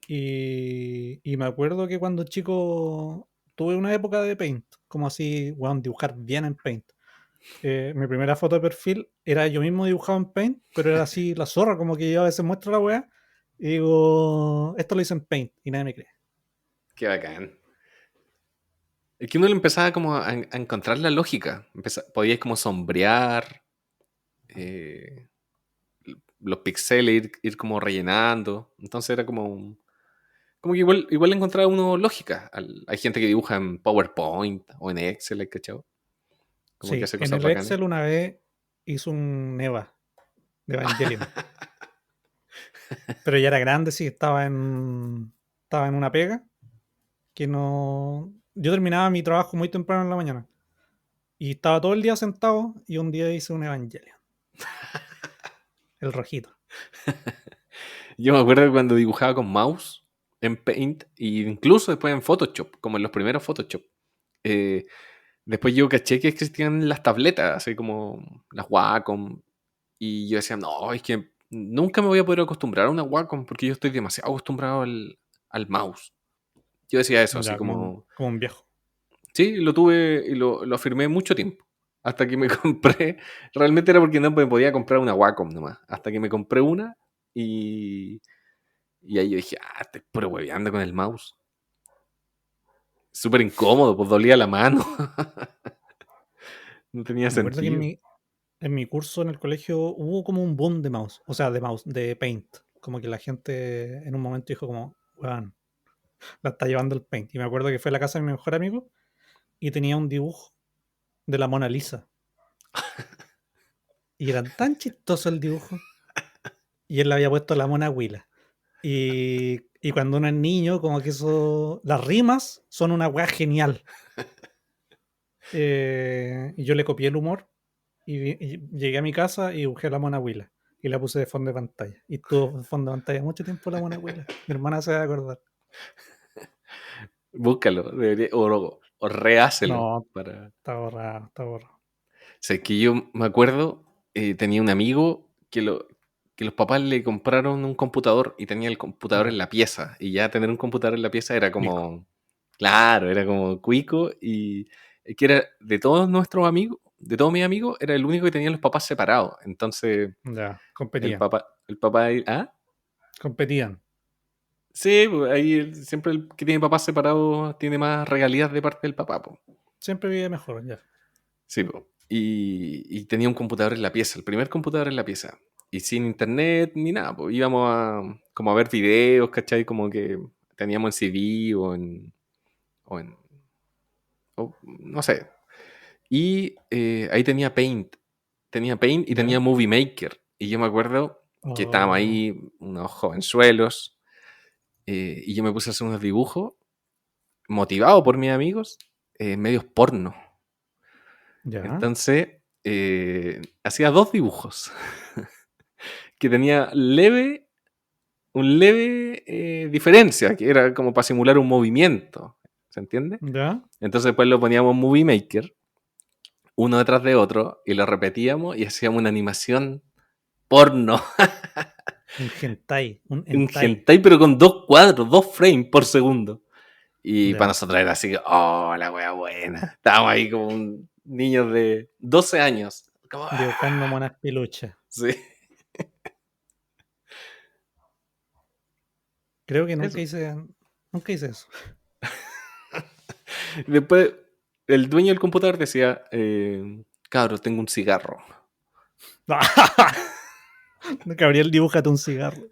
S3: Y me acuerdo que cuando chico tuve una época de Paint, como así, weón, dibujar bien en Paint. Mi primera foto de perfil era yo mismo dibujado en Paint, pero era así la zorra, como que yo a veces muestro la weá y digo, esto lo hice en Paint y nadie me cree.
S2: Qué bacán. Es que uno le empezaba como a encontrar la lógica. Podíais como sombrear eh, los píxeles, ir como rellenando. Entonces era como que igual le encontraba uno lógica. Hay gente que dibuja en PowerPoint o en Excel, ¿cachai? Como que
S3: Sí,
S2: hace
S3: en
S2: cosas
S3: el
S2: bacanas.
S3: Excel una vez hizo un Neva de Evangelion, pero ya era grande, sí, estaba en una pega que no... Yo terminaba mi trabajo muy temprano en la mañana y estaba todo el día sentado y un día hice un Evangelion, el rojito.
S2: Yo me acuerdo cuando dibujaba con mouse en Paint e incluso después en Photoshop, como en los primeros Photoshop. Eh, Después yo caché que existían las tabletas, así como las Wacom. Y yo decía, no, es que nunca me voy a poder acostumbrar a una Wacom porque yo estoy demasiado acostumbrado al mouse. Yo decía eso, así
S3: Ya,
S2: como...
S3: como un viejo.
S2: Sí, lo tuve y lo afirmé mucho tiempo. Hasta que me compré... Realmente era porque no me podía comprar una Wacom nomás. Hasta que me compré una y... Y ahí yo dije, estoy puro hueveando con el mouse. Súper incómodo, pues dolía la mano. No tenía
S3: Me acuerdo que
S2: sentido.
S3: en mi curso en el colegio hubo como un boom de mouse, o sea, de Paint. Como que la gente en un momento dijo como, weón, la está llevando el Paint. Y me acuerdo que fue a la casa de mi mejor amigo y tenía un dibujo de la Mona Lisa. Y era tan chistoso el dibujo. Y él le había puesto la Mona Huila. Y cuando uno es niño, como que eso, las rimas son una weá genial. Y yo le copié el humor y llegué a mi casa y dibujé la Mona Huila. Y la puse de fondo de pantalla. Y estuvo de fondo de pantalla mucho tiempo la Mona Huila. Mi hermana se va a acordar.
S2: Búscalo, o rehácelo.
S3: No,
S2: Para...
S3: está borrado, está borrado.
S2: O sea, que yo me acuerdo, tenía un amigo que los papás le compraron un computador y tenía el computador en
S3: Ya,
S2: la pieza. Y ya tener un computador en la pieza era
S3: Cuico.
S2: como, claro, era como cuico. Y que era de todos nuestros amigos, de todos mis amigos, era el único que tenía los papás separados. Entonces,
S3: Ya, competían.
S2: el papá, ¿ah?
S3: Competían.
S2: Sí, pues, ahí siempre el que tiene papás separados tiene más regalías de parte del papá, po.
S3: Siempre vive mejor, ya.
S2: Sí, po. Y tenía un computador en la pieza, el primer computador en la pieza. y sin internet ni nada, pues íbamos como a ver videos, ¿cachai? Como que teníamos en CD o no sé. Y ahí tenía Paint y tenía
S3: ¿Ya?
S2: Movie Maker. Y yo me acuerdo que estábamos
S3: Oh,
S2: ahí, unos jovenzuelos, y yo me puse a hacer unos dibujos, motivado por mis amigos, medios porno.
S3: ya.
S2: Entonces, hacía 2 dibujos que tenía un leve diferencia, que era como para simular un movimiento, ¿se entiende?
S3: Ya.
S2: Entonces después lo poníamos en Movie Maker, uno detrás de otro, y lo repetíamos y hacíamos una animación porno,
S3: Un hentai. Un
S2: un
S3: hentai.
S2: hentai pero con 2 cuadros, 2 frames por segundo. Y para
S3: Ya.
S2: nosotros era así, oh, la wea buena. Estábamos ahí como niños de 12 años. Como,
S3: Dibujando monas peluches.
S2: sí,
S3: Creo que
S2: eso.
S3: nunca hice eso.
S2: Después, el dueño del computador decía, cabro, tengo un cigarro.
S3: Gabriel, dibújate un cigarro.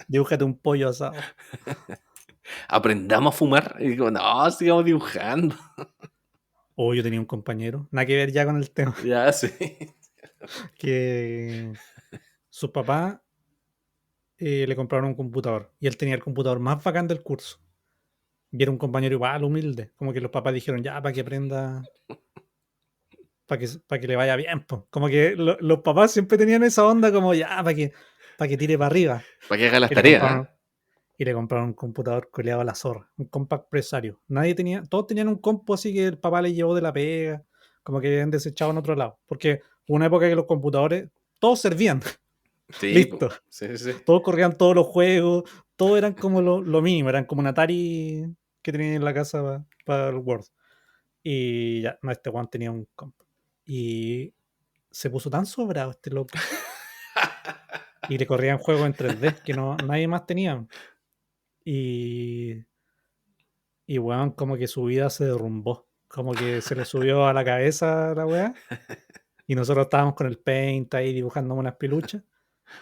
S3: Dibújate un pollo asado.
S2: Aprendamos a fumar. Y digo, no, sigamos dibujando.
S3: Oh, yo tenía un compañero, nada que ver ya con el tema,
S2: Ya, sí.
S3: que sus papás le compraron un computador y él tenía el computador más bacán del curso. Y era un compañero igual, humilde. Como que los papás dijeron, ya, para que aprenda, para que le vaya bien, po. Como que los papás siempre tenían esa onda como, ya, para que tire para arriba.
S2: Para que haga las
S3: Y le
S2: tareas, ¿eh?
S3: compraron, y le compraron un computador coleado a la zorra, un compact presario. Nadie tenía, todos tenían un compo así que el papá le llevó de la pega, como que habían desechado en otro lado. Porque hubo una época que los computadores, todos servían,
S2: Sí, po.
S3: listo.
S2: Sí, sí.
S3: Todos corrían todos los juegos, todos eran como lo mínimo, eran como un Atari que tenía en la casa para el Word. Y ya, no, este Juan tenía un comp. Y se puso tan sobrado este loco. Y le corrían juegos en 3D que no, nadie más tenía. Y, y weón, como que su vida se derrumbó. Como que se le subió a la cabeza la weá. Y nosotros estábamos con el paint ahí dibujando unas peluchas.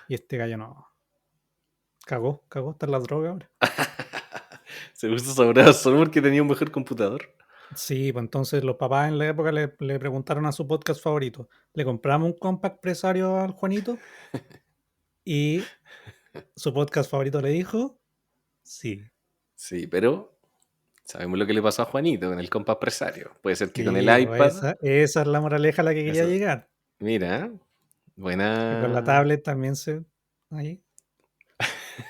S3: Y este gallo no. Cagó, está en la droga ahora.
S2: Se puso sobrado solo porque tenía un mejor computador.
S3: Sí, pues entonces los papás en la época le preguntaron a su podcast favorito. Le compramos un compact presario al Juanito y su podcast favorito le dijo, sí.
S2: Sí, pero sabemos lo que le pasó a Juanito con el compa presario. Puede ser que con el
S3: Sí, pues
S2: iPad,
S3: esa es la moraleja a la que quería
S2: eso,
S3: llegar.
S2: mira,
S3: Que con la
S2: buena,
S3: tablet también se... Ahí,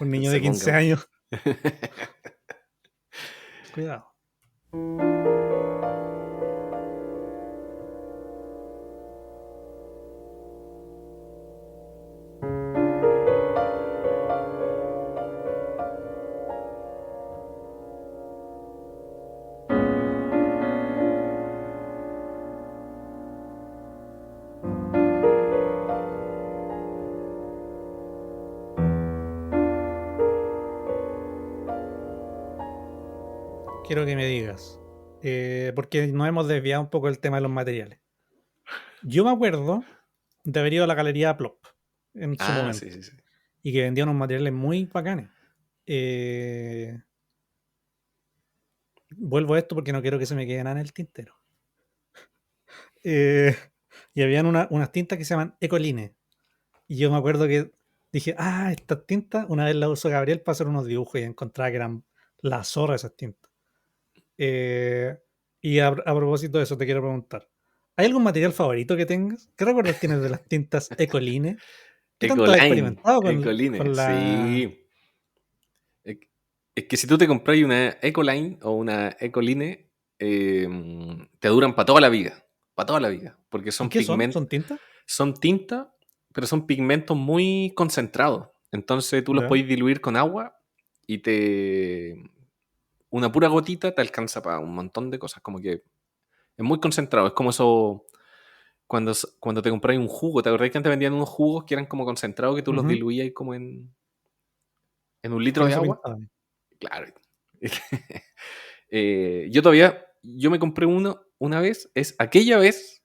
S3: un niño
S2: se
S3: de
S2: ponga.
S3: 15 años. Cuidado. Quiero que me digas. Porque nos hemos desviado un poco del tema de los materiales. Yo me acuerdo de haber ido a la galería Plop en su
S2: Ah, sí,
S3: momento.
S2: sí, sí.
S3: Y que vendía unos materiales muy bacanes. Vuelvo a esto porque no quiero que se me quede nada en el tintero. Eh, y habían unas tintas que se llaman Ecoline. Y yo me acuerdo que dije, estas tintas, una vez las usó Gabriel para hacer unos dibujos y encontraba que eran la zorra esas tintas. Eh, y a propósito de eso, te quiero preguntar: ¿hay algún material favorito que tengas? ¿Qué recuerdos tienes de las tintas Ecoline? ¿Qué tanto has
S2: Ecoline,
S3: experimentado
S2: Ecoline,
S3: con la...
S2: sí. Es es que si tú te compras una Ecoline o una Ecoline, te duran para toda la vida. Para toda la vida. Porque
S3: ¿Y
S2: son
S3: qué son?
S2: pigmentos,
S3: ¿Son tintas?
S2: son tinta, pero son pigmentos muy concentrados. Entonces tú los
S3: Ya.
S2: puedes diluir con agua y una pura gotita te alcanza para un montón de cosas. Como que es muy concentrado. Es como eso cuando te compras un jugo. ¿Te acordás que antes vendían unos jugos que eran como concentrados que tú los
S3: Ujú.
S2: diluías como en 1 litro
S3: Con
S2: de
S3: eso
S2: agua?
S3: pintaba.
S2: Claro. Yo me compré uno una vez, es aquella vez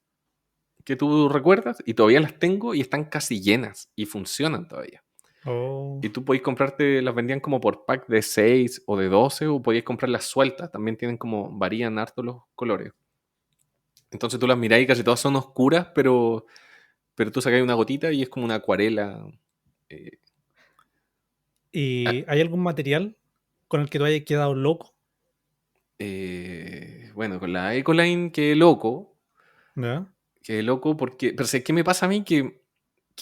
S2: que tú recuerdas y todavía las tengo y están casi llenas y funcionan todavía.
S3: Oh.
S2: Y tú podéis comprarte, las vendían como por pack de 6 o de 12 o podías comprarlas sueltas. También tienen como, varían harto los colores. Entonces tú las mirás y casi todas son oscuras, pero tú sacas una gotita y es como una acuarela. eh,
S3: ¿Y hay algún material con el que tú hayas quedado loco?
S2: bueno, con la Ecoline quedé loco.
S3: ¿Ya?
S2: Quedé loco porque... Pero sé qué me pasa a mí que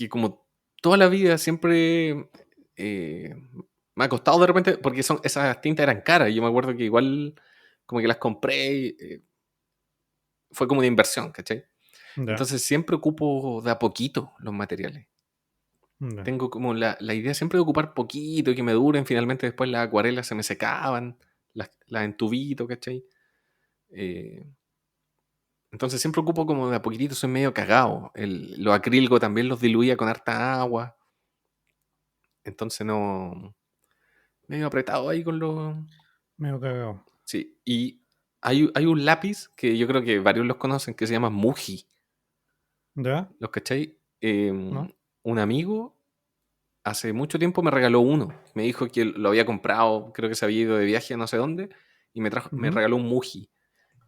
S2: como toda la vida siempre me ha costado de repente, porque esas tintas eran caras. Y yo me acuerdo que igual como que las compré y, fue como una inversión, ¿cachai?
S3: Ya.
S2: Entonces siempre ocupo de a poquito los materiales.
S3: Ya.
S2: Tengo como la idea siempre de ocupar poquito y que me duren. Finalmente después las acuarelas se me secaban, las entubito, ¿cachai? Eh, entonces siempre ocupo como de a poquitito, soy medio cagado. Los acrílicos también los diluía con harta agua. Entonces no... Medio apretado ahí con los...
S3: Medio cagado.
S2: Sí, y hay un lápiz que yo creo que varios los conocen que se llama Muji.
S3: ¿Ya?
S2: ¿Los cachai?
S3: ¿No?
S2: Un amigo hace mucho tiempo me regaló uno. Me dijo que lo había comprado, creo que se había ido de viaje a no sé dónde, y me
S3: Ujú.
S2: regaló un Muji.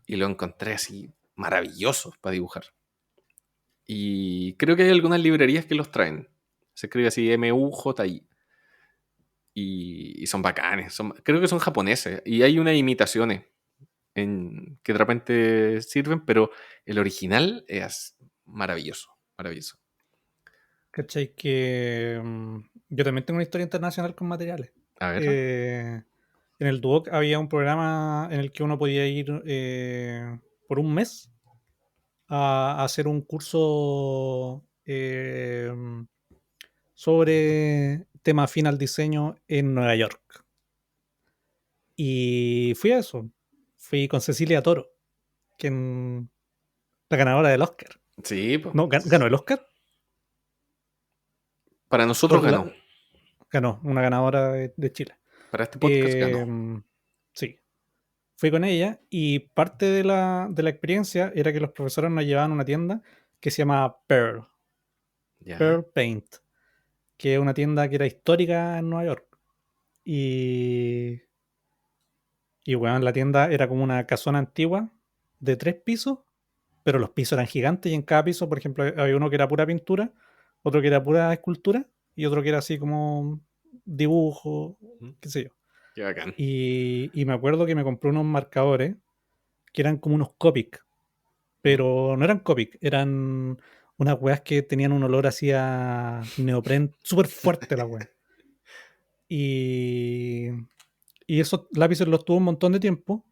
S2: Y lo encontré así maravilloso para dibujar. Y creo que hay algunas librerías que los traen. Se escribe así MUJI. Y son bacanes. Creo que son japoneses. Y hay unas imitaciones que de repente sirven, pero el original es maravilloso. Maravilloso.
S3: ¿Cachai? Que yo también tengo una historia internacional con materiales.
S2: A ver.
S3: En el Duoc había un programa en el que uno podía ir por un mes a hacer un curso sobre tema afín al diseño en Nueva York. Y fui a eso. Fui con Cecilia Toro, quien la ganadora del Oscar.
S2: Sí, pues.
S3: No, ganó el Oscar.
S2: Para nosotros
S3: Por
S2: ganó.
S3: ganó, una ganadora de Chile.
S2: Para este podcast ganó.
S3: Sí. Fui con ella y parte de la experiencia era que los profesores nos llevaban a una tienda que se llama Pearl
S2: Ya.
S3: Paint, que es una tienda que era histórica en Nueva York. Y, y bueno, la tienda era como una casona antigua de 3 pisos, pero los pisos eran gigantes y en cada piso, por ejemplo, había uno que era pura pintura, otro que era pura escultura y otro que era así como dibujo, qué sé yo.
S2: Qué bacán.
S3: Y me acuerdo que me compré unos marcadores que eran como unos Copic, pero no eran Copic, eran unas weas que tenían un olor así a neopren súper fuerte la wea. Y, y esos lápices los tuve un montón de tiempo.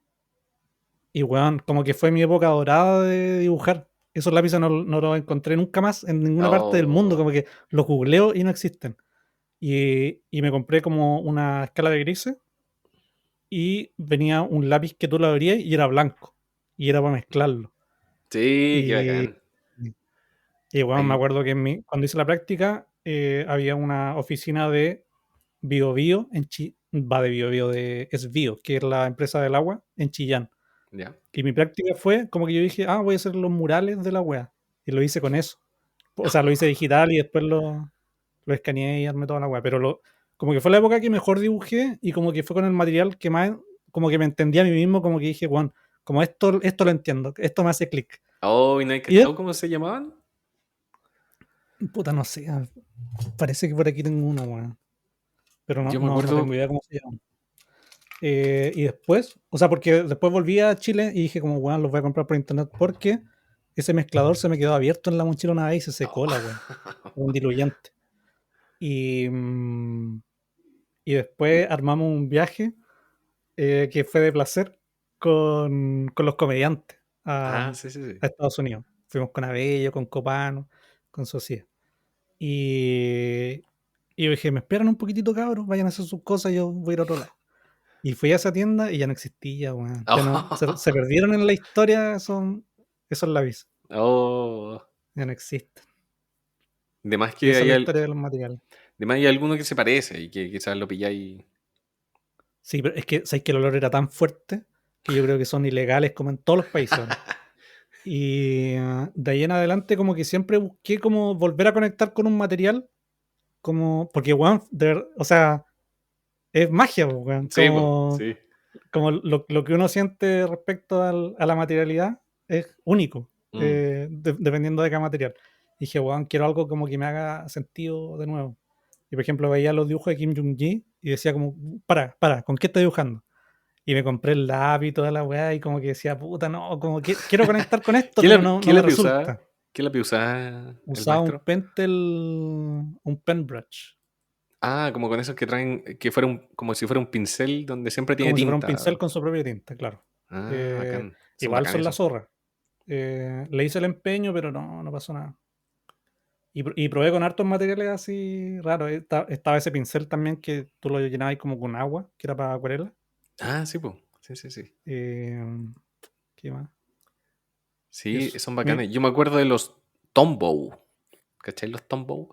S3: Y weón, como que fue mi época dorada de dibujar. Esos lápices no los encontré nunca más en ninguna parte del mundo.
S2: Oh,
S3: Como que los googleo y no existen. Y me compré como una escala de grises y venía un lápiz que tú lo abrías y era blanco. Y era para mezclarlo.
S2: sí, qué
S3: Y,
S2: bacán.
S3: y bueno, me
S2: Ahí,
S3: acuerdo que cuando hice la práctica había una oficina de BioBio en va de BioBio, es Bio, que es la empresa del agua en Chillán.
S2: ya.
S3: Y mi práctica fue como que yo dije, voy a hacer los murales de la wea. Y lo hice con eso. O sea, lo hice digital y después lo escaneé y armé toda la wea. Pero como que fue la época que mejor dibujé y como que fue con el material que más, como que me entendía a mí mismo, como que dije, bueno, como esto lo entiendo, esto me hace clic.
S2: Oh, ¿y no hay
S3: Y
S2: cachado cómo se llamaban?
S3: puta, no sé, parece que por aquí tengo uno, weón. Pero
S2: Yo me
S3: no tengo
S2: acuerdo.
S3: idea cómo se llama. Y después, o sea, porque después volví a Chile y dije como, weón, los voy a comprar por internet porque ese mezclador se me quedó abierto en la mochila una vez y se secó la weón. Un diluyente. Y, y después armamos un viaje que fue de placer con los comediantes
S2: Ah,
S3: a
S2: sí, sí, sí.
S3: Estados Unidos. Fuimos con Abello, con Copano, con Socia. Y yo dije, me esperan un poquitito, cabros, vayan a hacer sus cosas, yo voy a ir a otro lado. Y fui a esa tienda y ya no existía, weón. Ya no, se perdieron en la historia esos lápices.
S2: Oh,
S3: Ya no existen.
S2: de más
S3: Y
S2: que
S3: esa es
S2: hay,
S3: la historia de los materiales.
S2: de más hay alguno que se parece y que quizás lo pilláis.
S3: Sí, pero es que, ¿sabes que el olor era tan fuerte que yo creo que son ilegales como en todos los países ahora? Y de ahí en adelante como que siempre busqué como volver a conectar con un material, como, porque weón, o sea, es magia, po, weón,
S2: Sí, po, sí.
S3: como lo que uno siente respecto a la materialidad es único,
S2: Mm.
S3: dependiendo de cada material. Y dije, weón, quiero algo como que me haga sentido de nuevo. Y por ejemplo, veía los dibujos de Kim Jong-gi y decía como, para, ¿con qué está dibujando? Y me compré el lápiz y toda la weá y como que decía, puta, no, como que quiero conectar con esto, pero
S2: ¿Qué
S3: no me
S2: lápiz usaba?
S3: resulta.
S2: ¿Qué lápiz usaba el
S3: Usaba
S2: maestro?
S3: un pen brush,
S2: Ah, como con esos que traen, que fuera como si fuera un pincel donde siempre tiene
S3: como si fuera un
S2: tinta.
S3: pincel con su propia tinta, claro.
S2: Ah,
S3: Eh,
S2: bacán. Son
S3: igual
S2: bacanes
S3: son la
S2: eso.
S3: zorra. Le hice el empeño, pero no pasó nada. Y probé con hartos materiales así raros. Estaba ese pincel también que tú lo llenabas como con agua, que era para acuarela.
S2: Ah, sí, pues. Sí, sí, sí.
S3: Eh, ¿Qué más? Y
S2: Sí,
S3: eso.
S2: son bacanes. Yo me acuerdo de los Tombow. ¿Cachai? Los Tombow.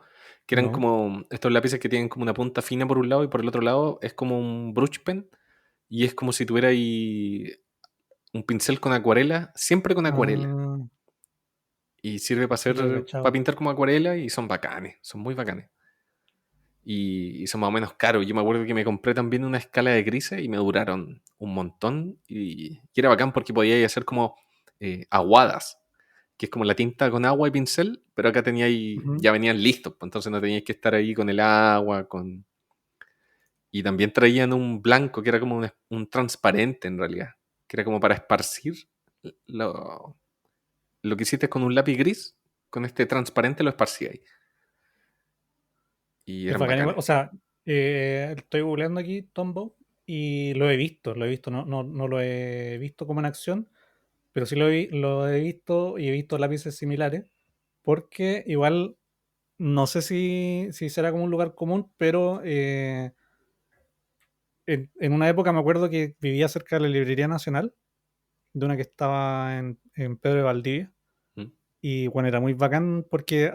S2: Que eran
S3: No.
S2: como estos lápices que tienen como una punta fina por un lado y por el otro lado es como un brush pen. Y es como si tuviera ahí un pincel con acuarela, siempre con acuarela.
S3: Ah,
S2: Y sirve para
S3: sí, lo he
S2: hacer, para
S3: cachado.
S2: pintar como acuarela y son bacanes, son muy bacanes. Y son más o menos caros. Yo me acuerdo que me compré también una escala de grises y me duraron un montón. Y era bacán porque podía hacer como aguadas, que es como la tinta con agua y pincel, pero acá
S3: Ujú.
S2: ya venían listos, pues, entonces no teníais que estar ahí con el agua, y también traían un blanco que era como un transparente en realidad, que era como para esparcir lo, lo que hiciste con un lápiz gris, con este transparente lo esparcí ahí. Y
S3: Es
S2: eran
S3: bacán igual.
S2: bacanes.
S3: O sea, estoy googleando aquí Tombow y lo he visto, no lo he visto como en acción, pero sí lo he visto y he visto lápices similares, porque igual no sé si será como un lugar común, pero en una época me acuerdo que vivía cerca de la Librería Nacional, de una que estaba en Pedro de Valdivia,
S2: ¿Mm?
S3: y bueno, era muy bacán porque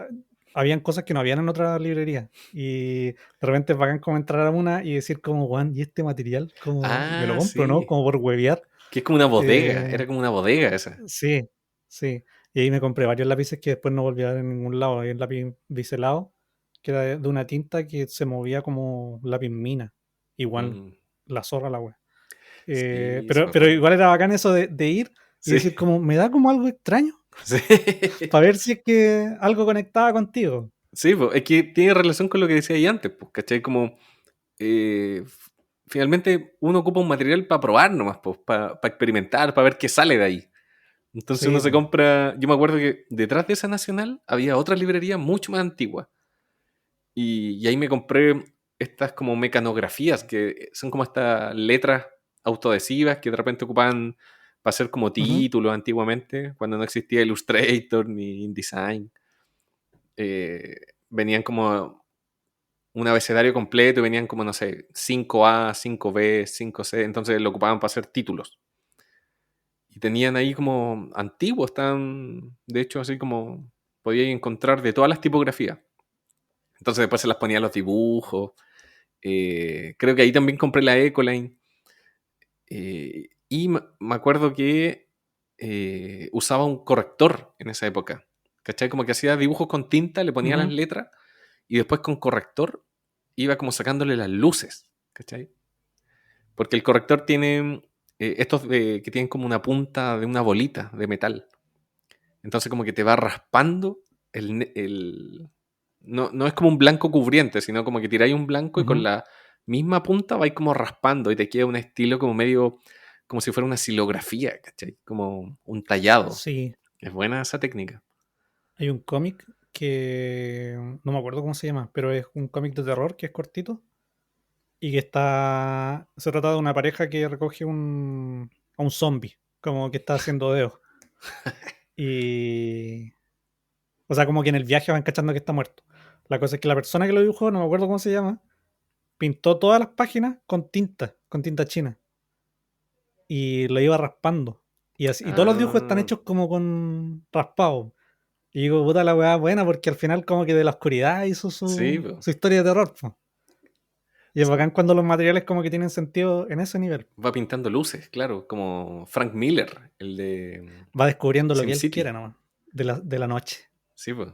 S3: habían cosas que no habían en otras librerías, y de repente es bacán como entrar a una y decir como, Juan, ¿y este material? Como, me lo
S2: Ah,
S3: compro, ¿no?
S2: sí.
S3: Como por huevear.
S2: Que es como una bodega,
S3: Eh,
S2: era como una bodega esa.
S3: sí, sí. Y ahí me compré varios lápices que después no volví a ver en ningún lado. Hay un lápiz biselado que era de una tinta que se movía como lápiz mina. Igual,
S2: Mm,
S3: la zorra la wea.
S2: sí, súper
S3: Pero
S2: bacán.
S3: igual era bacán eso de ir y
S2: Sí,
S3: decir como, me da como algo extraño
S2: sí.
S3: para ver si es que algo conectaba contigo.
S2: Sí, po, es que tiene relación con lo que decía ahí antes, pues, ¿cachai? Como finalmente uno ocupa un material para probar nomás, pues, para experimentar, para ver qué sale de ahí. Entonces uno
S3: Sí,
S2: se
S3: po.
S2: compra, yo me acuerdo que detrás de esa Nacional había otra librería mucho más antigua. Y ahí me compré estas como mecanografías, que son como estas letras autoadhesivas que de repente ocupaban para hacer como
S3: Ujú.
S2: títulos antiguamente, cuando no existía Illustrator ni InDesign. Eh, Venían como un abecedario completo y venían como, no sé, 5A, 5B, 5C, entonces lo ocupaban para hacer títulos. Y tenían ahí como antiguos, están, de hecho, así como podíais encontrar de todas las tipografías. Entonces después se las ponía a los dibujos. Creo que ahí también compré la Ecoline. Y me acuerdo que usaba un corrector en esa época. ¿Cachai? Como que hacía dibujos con tinta, le ponía las
S3: Ujú.
S2: letras y después con corrector iba como sacándole las luces. ¿Cachai? Porque el corrector tiene estos que tienen como una punta de una bolita de metal. Entonces como que te va raspando no es como un blanco cubriente, sino como que tiráis un blanco y con
S3: Ujú.
S2: la misma punta vais como raspando y te queda un estilo como medio, como si fuera una silografía, ¿cachai? Como un tallado.
S3: Sí,
S2: Es buena esa técnica.
S3: hay un cómic que no me acuerdo cómo se llama, pero es un cómic de terror que es cortito y que se trata de una pareja que recoge a un zombie, como que está haciendo dedos. Y, o sea, como que en el viaje van cachando que está muerto. La cosa es que la persona que lo dibujó, no me acuerdo cómo se llama, pintó todas las páginas con tinta china. Y lo iba raspando. Y todos los dibujos están
S2: Ah,
S3: hechos como con raspado. Y digo, puta la weá buena, porque al final como que de la oscuridad hizo
S2: sí, po.
S3: su historia de terror, po. Y es bacán cuando los materiales como que tienen sentido en ese nivel.
S2: Va pintando luces, claro, como Frank Miller, el de
S3: Va descubriendo lo que él quiera
S2: SimCity.
S3: nomás, de la noche.
S2: Sí, pues.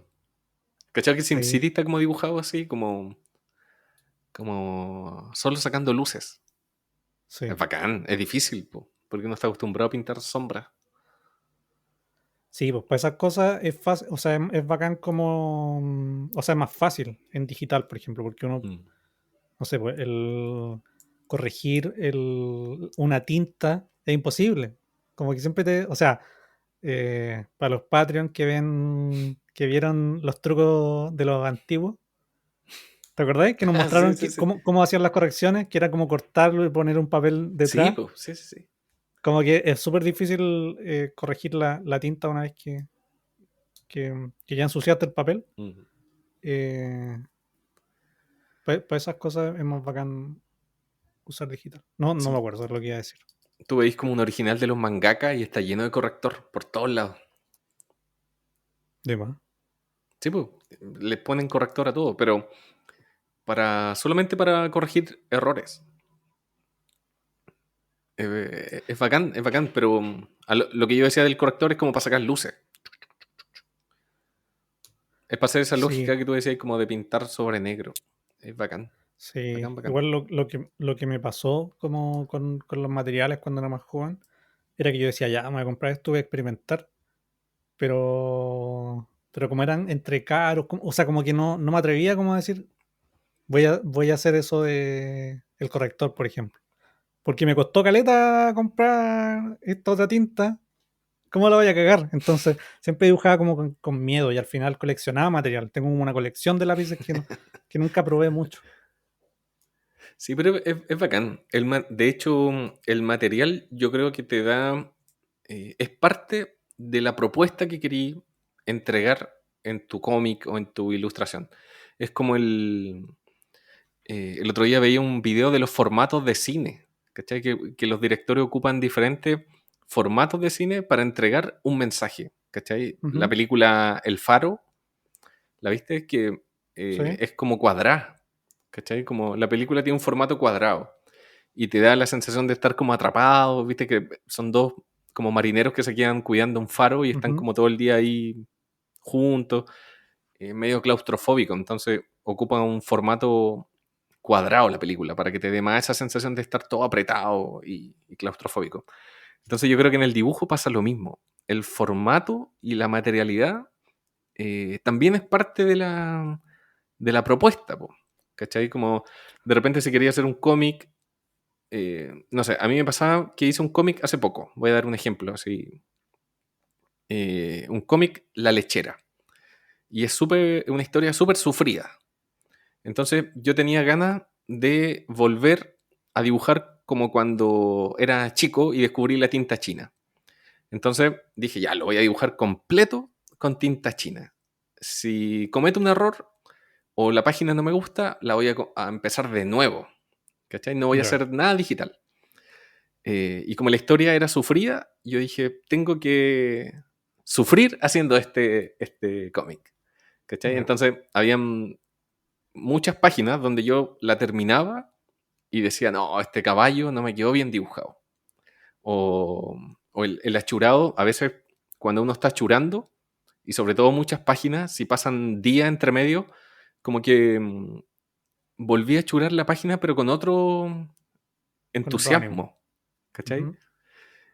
S2: ¿Cachai que
S3: Sí,
S2: SimCity está como dibujado así, como solo sacando luces?
S3: sí.
S2: Es bacán, es difícil, po, porque uno está acostumbrado a pintar sombras.
S3: Sí, pues para esas cosas es fácil, o sea, es bacán como, o sea, es más fácil en digital, por ejemplo, porque uno,
S2: Mm.
S3: no sé, pues el corregir una tinta es imposible. Como que siempre o sea, para los Patreon que vieron los trucos de los antiguos, ¿te acordáis? Que nos
S2: Ah, sí,
S3: mostraron
S2: sí, sí.
S3: cómo hacían las correcciones, que era como cortarlo y poner un papel
S2: Sí,
S3: detrás.
S2: pues, sí, sí, sí.
S3: Como que es súper difícil corregir la tinta una vez que ya ensuciaste el papel.
S2: Mm.
S3: Para esas cosas es más bacán usar digital. No, no me
S2: Sí.
S3: acuerdo lo que iba a decir.
S2: Tú veis como un original de los mangaka y está lleno de corrector por todos lados.
S3: De más.
S2: Sí, pues, le ponen corrector a todo, pero solamente para corregir errores. Es bacán, pero lo que yo decía del corrector es como para sacar luces. Es para hacer esa
S3: Sí,
S2: lógica que tú decías como de pintar sobre negro. Es bacán,
S3: sí.
S2: bacán, bacán.
S3: Igual lo que me pasó como con los materiales cuando era más joven era que yo decía, ya, me voy a comprar esto, voy a experimentar. Pero como eran entre caros, o sea, como que no me atrevía como a decir, voy a hacer eso de el corrector, por ejemplo. Porque me costó caleta comprar esta otra tinta. ¿Cómo la voy a cagar? Entonces, siempre dibujaba como con miedo y al final coleccionaba material. Tengo como una colección de lápices que nunca probé mucho.
S2: Sí, pero es bacán. De hecho, el material yo creo que te da, es parte de la propuesta que querí entregar en tu cómic o en tu ilustración. Es como el otro día veía un video de los formatos de cine, ¿cachai? Que los directores ocupan diferentes formatos de cine para entregar un mensaje, ¿cachai? La
S3: Ujú,
S2: película El Faro, ¿la viste? Que
S3: sí.
S2: es como cuadrada, ¿cachai? Como la película tiene un formato cuadrado y te da la sensación de estar como atrapado, ¿viste? Que son dos como marineros que se quedan cuidando un faro y están
S3: Ujú,
S2: como todo el día ahí juntos, medio claustrofóbico, entonces ocupa un formato cuadrado la película para que te dé más esa sensación de estar todo apretado y claustrofóbico. Entonces yo creo que en el dibujo pasa lo mismo. El formato y la materialidad también es parte de la propuesta, po, ¿cachai? Como de repente si quería hacer un cómic, no sé, a mí me pasaba que hice un cómic hace poco, voy a dar un ejemplo, así, un cómic La Lechera, y es una historia súper sufrida. Entonces yo tenía ganas de volver a dibujar como cuando era chico y descubrí la tinta china. Entonces dije, ya, lo voy a dibujar completo con tinta china. Si cometo un error o la página no me gusta, la voy a empezar de nuevo. ¿Cachai? No voy a
S3: ya,
S2: hacer nada digital. Y como la historia era sufrida, yo dije, tengo que sufrir haciendo este cómic. ¿Cachai?
S3: ya.
S2: Entonces, habían muchas páginas donde yo la terminaba y decía, no, este caballo no me quedó bien dibujado. O el achurado, a veces cuando uno está achurando, y sobre todo muchas páginas, si pasan días entre medio, como que volví a achurar la página, pero con otro
S3: Con otro ánimo.
S2: entusiasmo, ¿cachai?
S3: Ujú,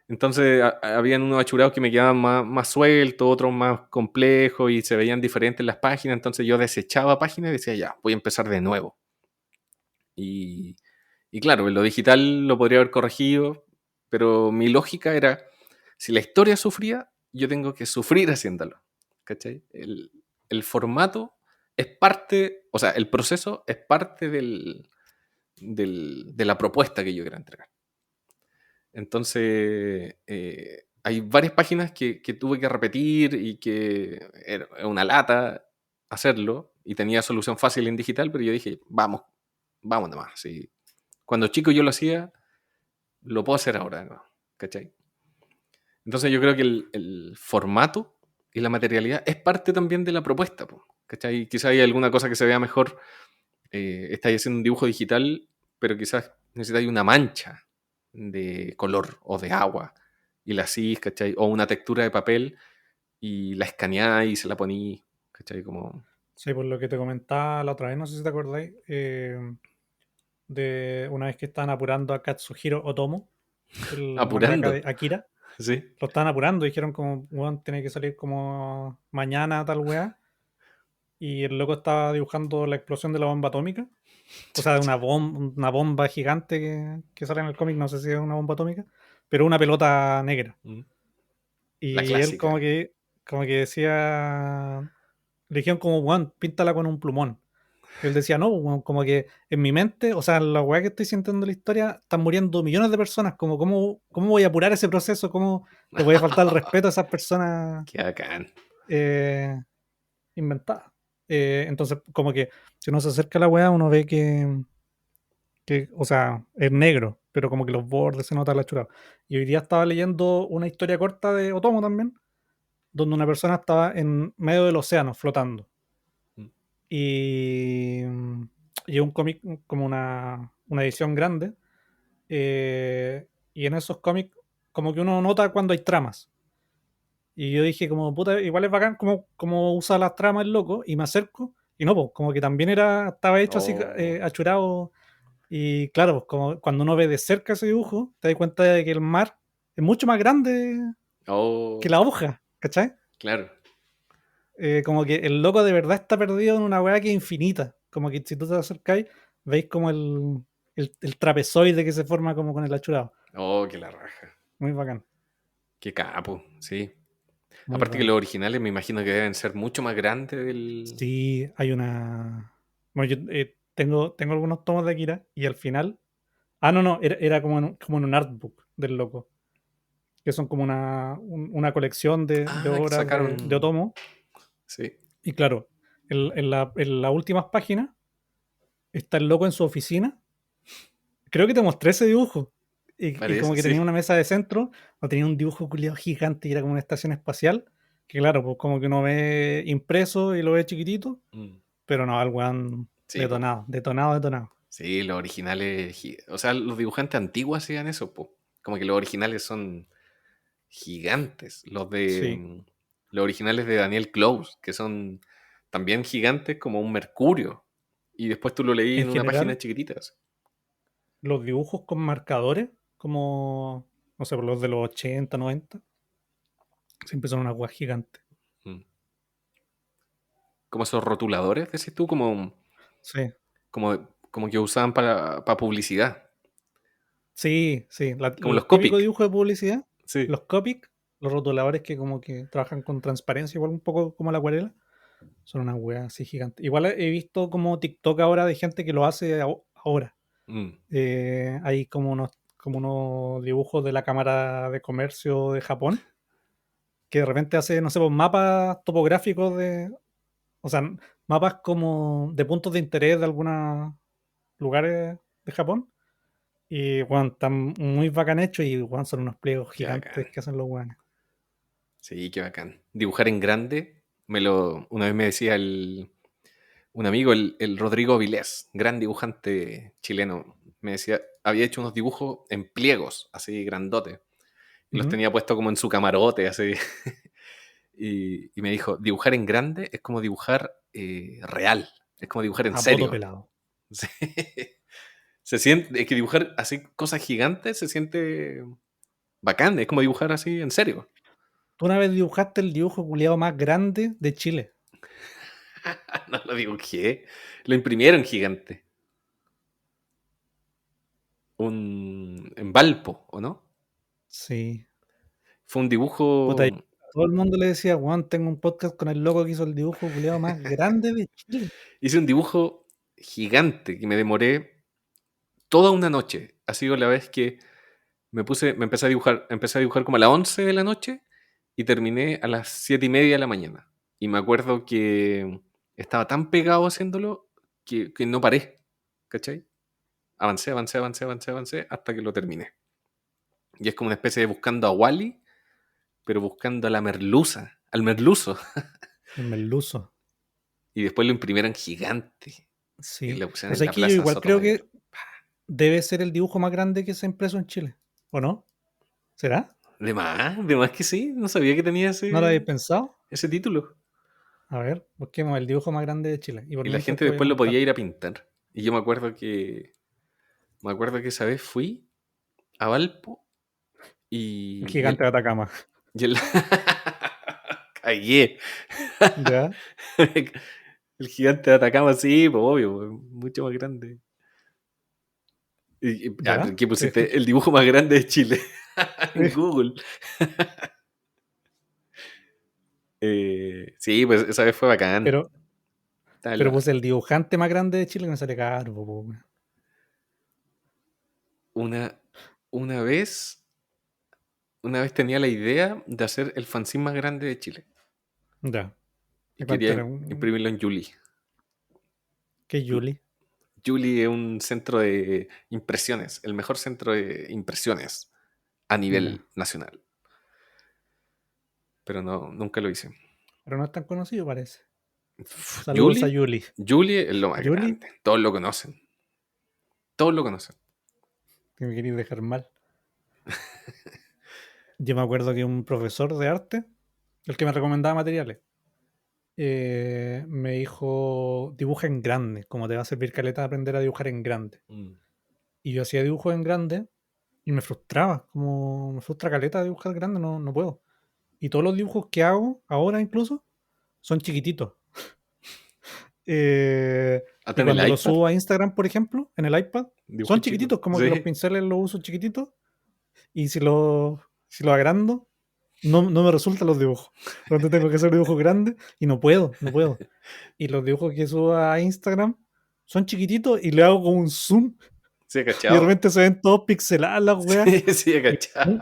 S2: Entonces habían unos achurados que me quedaban más sueltos, otros más complejos y se veían diferentes las páginas, entonces yo desechaba páginas y decía, ya, voy a empezar de nuevo. Y, y claro, en lo digital lo podría haber corregido, pero mi lógica era, si la historia sufría, yo tengo que sufrir haciéndolo. ¿Cachai? El formato es parte, o sea, el proceso es parte de la propuesta que yo quiero entregar. Entonces, hay varias páginas que tuve que repetir y que era una lata hacerlo y tenía solución fácil en digital, pero yo dije, vamos nomás. Sí. Cuando chico yo lo hacía, lo puedo hacer ahora, ¿no? ¿Cachai? Entonces yo creo que el formato y la materialidad es parte también de la propuesta, po, ¿cachai? Quizá hay alguna cosa que se vea mejor, estáis haciendo un dibujo digital pero quizás necesitáis una mancha de color o de agua y la hacís, ¿cachai? O una textura de papel y la escaneáis y se la ponís, ¿cachai? Como...
S3: Sí, por lo que te comentaba la otra vez, no sé si te acordáis, de una vez que estaban apurando a Katsuhiro Otomo, el mangaka
S2: apurando,
S3: de Akira.
S2: ¿sí?
S3: Lo estaban apurando, dijeron como, weón, tiene que salir como mañana tal weá. Y el loco estaba dibujando la explosión de la bomba atómica. O sea, de una bomba gigante que sale en el cómic, no sé si es una bomba atómica, pero una pelota negra.
S2: Mm. La
S3: Y él
S2: clásica.
S3: como que decía, le dijeron como, weón, píntala con un plumón. Y él decía, no, weón, como que en mi mente, o sea, la weá que estoy sintiendo en la historia, están muriendo millones de personas. Como, ¿cómo voy a apurar ese proceso? ¿Cómo le voy a faltar el respeto a esas personas
S2: Qué bacán.
S3: eh, inventadas? Entonces, como que si uno se acerca a la weá, uno ve o sea, es negro, pero como que los bordes se nota la churada. Y hoy día estaba leyendo una historia corta de Otomo también, donde una persona estaba en medio del océano flotando.
S2: Mm.
S3: Y, y es un cómic como una edición grande. Y en esos cómics, como que uno nota cuando hay tramas. Y yo dije, como puta, igual es bacán como usa las tramas el loco. Y me acerco, y no, pues, como que también estaba hecho así,
S2: Oh,
S3: achurado. Y claro, pues, como cuando uno ve de cerca ese dibujo, te das cuenta de que el mar es mucho más grande que
S2: oh,
S3: la hoja, ¿cachai?
S2: claro.
S3: Como que el loco de verdad está perdido en una weá que es infinita. Como que si tú te acercáis, veis como el trapezoide que se forma como con el achurado.
S2: Oh, que la raja.
S3: Muy bacán,
S2: Qué capo, sí.
S3: muy
S2: Aparte que
S3: bacán.
S2: los originales me imagino que deben ser mucho más grandes del...
S3: Sí, hay una. Bueno, yo tengo algunos tomos de Akira y al final. Ah, no, no, era como en un artbook del loco. Que son como una colección de
S2: Ah, que
S3: obras de
S2: sacaron...
S3: Otomo.
S2: Sí,
S3: Y claro, en las últimas páginas está el loco en su oficina. Creo que te mostré ese dibujo. Y como
S2: parece,
S3: que
S2: sí.
S3: tenía una mesa de centro, o tenía un dibujo culiado gigante y era como una estación espacial. Que claro, pues como que uno ve impreso y lo ve chiquitito,
S2: Mm.
S3: pero no, el weón
S2: Sí, po.
S3: detonado, detonado, detonado.
S2: Sí, los originales... O sea, los dibujantes antiguos hacían eso, po. Como que los originales son gigantes. Los de...
S3: Sí.
S2: Los originales de Daniel Close, que son también gigantes como un mercurio. Y después tú lo leí
S3: En
S2: en una página
S3: general,
S2: chiquitita. Así.
S3: los dibujos con marcadores, como, no sé, por los de los 80 90 siempre son una weá gigante.
S2: Mm. Como esos rotuladores, decís tú,
S3: Sí.
S2: como que usaban para publicidad.
S3: Sí, sí,
S2: Como los
S3: el típico
S2: Copic.
S3: dibujo de publicidad,
S2: Sí.
S3: los Copic, los rotuladores que como que trabajan con transparencia, igual un poco como la acuarela, son una wea así gigante. Igual he visto como TikTok ahora de gente que lo hace ahora.
S2: Mm.
S3: Hay como unos dibujos de la Cámara de Comercio de Japón, que de repente hace, no sé, pues, mapas topográficos o sea, mapas como de puntos de interés de algunos lugares de Japón. Y, bueno, están muy bacán hechos y, bueno, son unos pliegos
S2: Qué
S3: gigantes
S2: bacán.
S3: que hacen los weones.
S2: Sí, qué bacán. Dibujar en grande, una vez me decía un amigo, el Rodrigo Vilés, gran dibujante chileno, me decía, había hecho unos dibujos en pliegos, así grandotes, y los
S3: Ujú.
S2: tenía puesto como en su camarote, así. Y me dijo, dibujar en grande es como dibujar real, es como dibujar en
S3: A poto
S2: serio.
S3: pelado.
S2: Sí. Se siente, es que dibujar así cosas gigantes se siente bacán, es como dibujar así en serio.
S3: Tú una vez dibujaste el dibujo culiado más grande de Chile.
S2: No lo dibujé, lo imprimieron gigante. En Valpo, ¿o no?
S3: Sí.
S2: Fue un
S3: Puta, y
S2: dibujo,
S3: todo el mundo le decía, Juan, tengo un podcast con el loco que hizo el dibujo culiado más grande de Chile.
S2: hice un dibujo gigante que me demoré toda una noche. Ha sido la vez que me empecé a dibujar como a las 11 de la noche y terminé a las 7:30 de la mañana. Y me acuerdo que estaba tan pegado haciéndolo que no paré, ¿cachai? Avancé, avancé, avancé, avancé, avancé hasta que lo terminé. Y es como una especie de buscando a Wally, pero buscando a la merluza, al merluzo.
S3: El merluzo.
S2: Y después lo imprimieron gigante. Y
S3: Sí.
S2: lo pusieron
S3: Pues
S2: en la
S3: aquí yo
S2: Plaza
S3: igual creo
S2: Sotomayor.
S3: que
S2: Pa.
S3: debe ser el dibujo más grande que se ha impreso en Chile, ¿o no? ¿Será?
S2: De más que sí, no sabía que tenía
S3: ¿No lo habéis pensado?
S2: ese título.
S3: A ver, busquemos el dibujo más grande de Chile. Y por
S2: Y la
S3: mientras
S2: gente
S3: te voy a
S2: después lo
S3: contar.
S2: podía ir a pintar. Y yo me acuerdo que esa vez fui a Valpo
S3: El
S2: y
S3: gigante de Atacama.
S2: y el cagué.
S3: ¿Ya?
S2: El gigante de Atacama, sí, pues obvio, pues, mucho más grande.
S3: ¿Ya?
S2: ¿Qué pusiste? El dibujo más grande de Chile en Google. Sí, pues esa vez fue bacán.
S3: Pero,
S2: Estaba en
S3: pero puse el dibujante más grande de Chile que me sale caro, po, weón.
S2: una, una vez, una vez tenía la idea de hacer el fanzine más grande de Chile.
S3: Ya.
S2: Y
S3: ¿Y cuánto
S2: quería
S3: era?
S2: imprimirlo en Yuli.
S3: ¿Qué Yuli?
S2: Yuli es un centro de impresiones, el mejor centro de impresiones a
S3: Ya.
S2: nivel nacional. Pero no, nunca lo hice.
S3: Pero no es tan conocido, parece. Saludos a
S2: Yuli,
S3: Yuli.
S2: Yuli es lo más
S3: Yuli,
S2: grande. Todos lo conocen. Todos lo conocen.
S3: que me queréis dejar mal. Yo me acuerdo que un profesor de arte, el que me recomendaba materiales, me dijo, dibuja en grande, como te va a servir caleta aprender a dibujar en grande.
S2: Mm.
S3: Y yo hacía dibujos en grande y me frustraba, como me frustra caleta dibujar grande, no, no puedo. Y todos los dibujos que hago, ahora incluso, son chiquititos.
S2: Hasta
S3: Y
S2: en el
S3: cuando los
S2: iPad
S3: subo a Instagram, por ejemplo, en el iPad, son
S2: dibujé chico.
S3: chiquititos, como que los
S2: Sí.
S3: pinceles los uso chiquititos. Y si lo agrando, no me resultan los dibujos. Entonces tengo que hacer dibujos grandes y no puedo, no puedo. Y los dibujos que subo a Instagram son chiquititos y le hago como un zoom.
S2: Sí, he
S3: Y de
S2: cachado.
S3: repente se ven todos pixeladas las weas.
S2: Sí, sí, he
S3: Y
S2: cachado.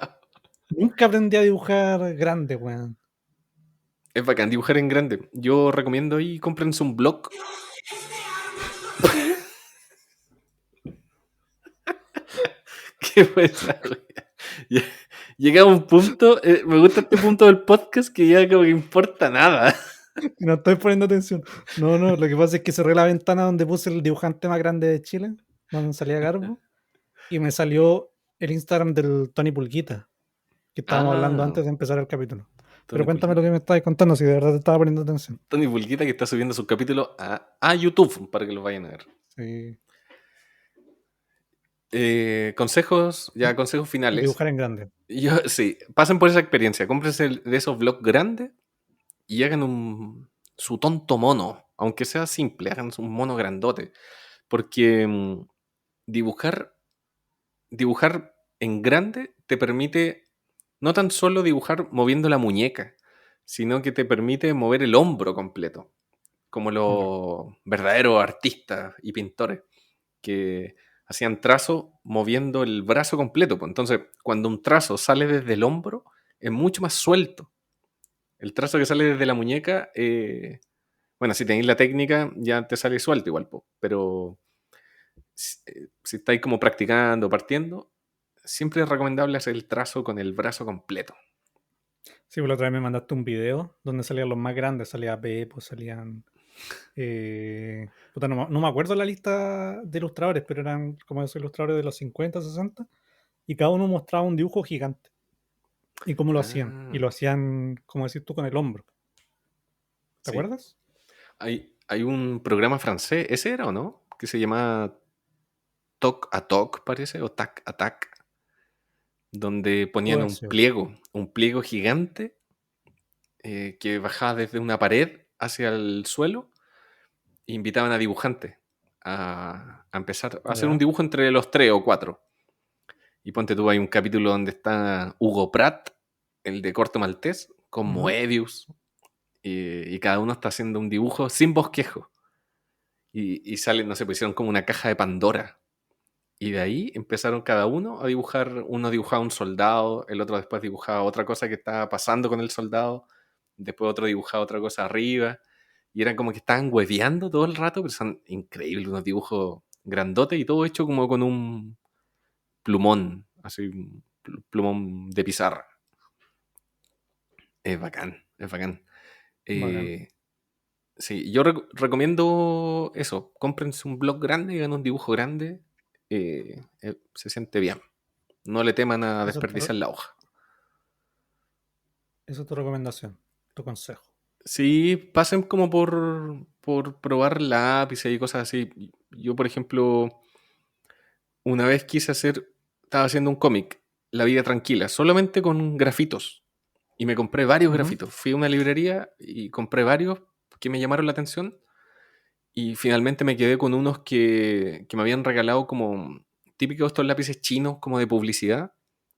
S3: nunca aprendí a dibujar grande, weón.
S2: Es bacán dibujar en grande. Yo recomiendo ahí, cómprense un blog. ¿Qué fue esa wea? Ya- Llega a un punto, me gusta este punto del podcast que ya como que importa nada.
S3: Y no estoy poniendo atención. No, no, lo que pasa es que cerré la ventana donde puse el dibujante más grande de Chile, donde salía Garbo, y me salió el Instagram del Tony Pulguita, que estábamos hablando
S2: Ah,
S3: antes de empezar el capítulo. Pero
S2: Tony
S3: cuéntame lo
S2: Pulguita.
S3: que me estabas contando, si de verdad te estaba poniendo atención.
S2: Tony Pulguita que está subiendo su capítulo a YouTube para que lo vayan a ver.
S3: Sí.
S2: Consejos, ya consejos finales.
S3: Dibujar en grande.
S2: Yo, sí, pasen por esa experiencia, cómprense de esos blogs grandes y hagan su tonto mono, aunque sea simple, hagan un mono grandote. Porque dibujar, dibujar en grande te permite no tan solo dibujar moviendo la muñeca, sino que te permite mover el hombro completo, como
S3: Ya.
S2: los verdaderos artistas y pintores que hacían trazo moviendo el brazo completo. Pues. Entonces, cuando un trazo sale desde el hombro, es mucho más suelto. El trazo que sale desde la muñeca, bueno, si tenéis la técnica, ya te sale suelto igual, po. Pero si estáis como practicando, partiendo, siempre es recomendable hacer el trazo con el brazo completo.
S3: Sí, pues la otra vez me mandaste un video donde salían los más grandes, salía Pepo, salían... puta, no me acuerdo la lista de ilustradores, pero eran como esos ilustradores de los 50, 60, y cada uno mostraba un dibujo gigante. Y cómo lo hacían. Y
S2: Ah,
S3: lo hacían, como decís tú, con el hombro. ¿Te
S2: sí.
S3: acuerdas?
S2: Hay un programa francés, ¿ese era o no? Que se llama Toc a Toc, parece, o Tac a Tac, donde
S3: Pudo
S2: ponían
S3: haber sido.
S2: un pliego gigante que bajaba desde una pared hacia el suelo e invitaban a dibujantes a empezar a hacer un
S3: Ya.
S2: dibujo entre los tres o cuatro. Y ponte tú, hay un capítulo donde está Hugo Pratt, el de Corto Maltés, con
S3: Ujú.
S2: Moebius, y cada uno está haciendo un dibujo sin bosquejo. Y sale, no sé, pues hicieron como una caja de Pandora. Y de ahí empezaron cada uno a dibujar, uno dibujaba un soldado, el otro después dibujaba otra cosa que estaba pasando con el soldado, después otro dibujaba otra cosa arriba, y eran como que estaban hueveando todo el rato, pero son increíbles, unos dibujos grandotes y todo hecho como con un plumón, así, un plumón de pizarra. Es bacán, es bacán.
S3: Bacán.
S2: Eh, sí, yo recomiendo eso, cómprense un blog grande y hagan un dibujo grande se siente bien. No le teman a
S3: Eso es
S2: desperdiciar la hoja.
S3: esa es tu recomendación, tu consejo.
S2: Sí, pasen como por probar lápices y cosas así. Yo, por ejemplo, una vez estaba haciendo un cómic, La vida tranquila, solamente con grafitos. Y me compré varios
S3: Ujú.
S2: grafitos. Fui a una librería y compré varios que me llamaron la atención. Y finalmente me quedé con unos que me habían regalado como típicos estos lápices chinos como de publicidad,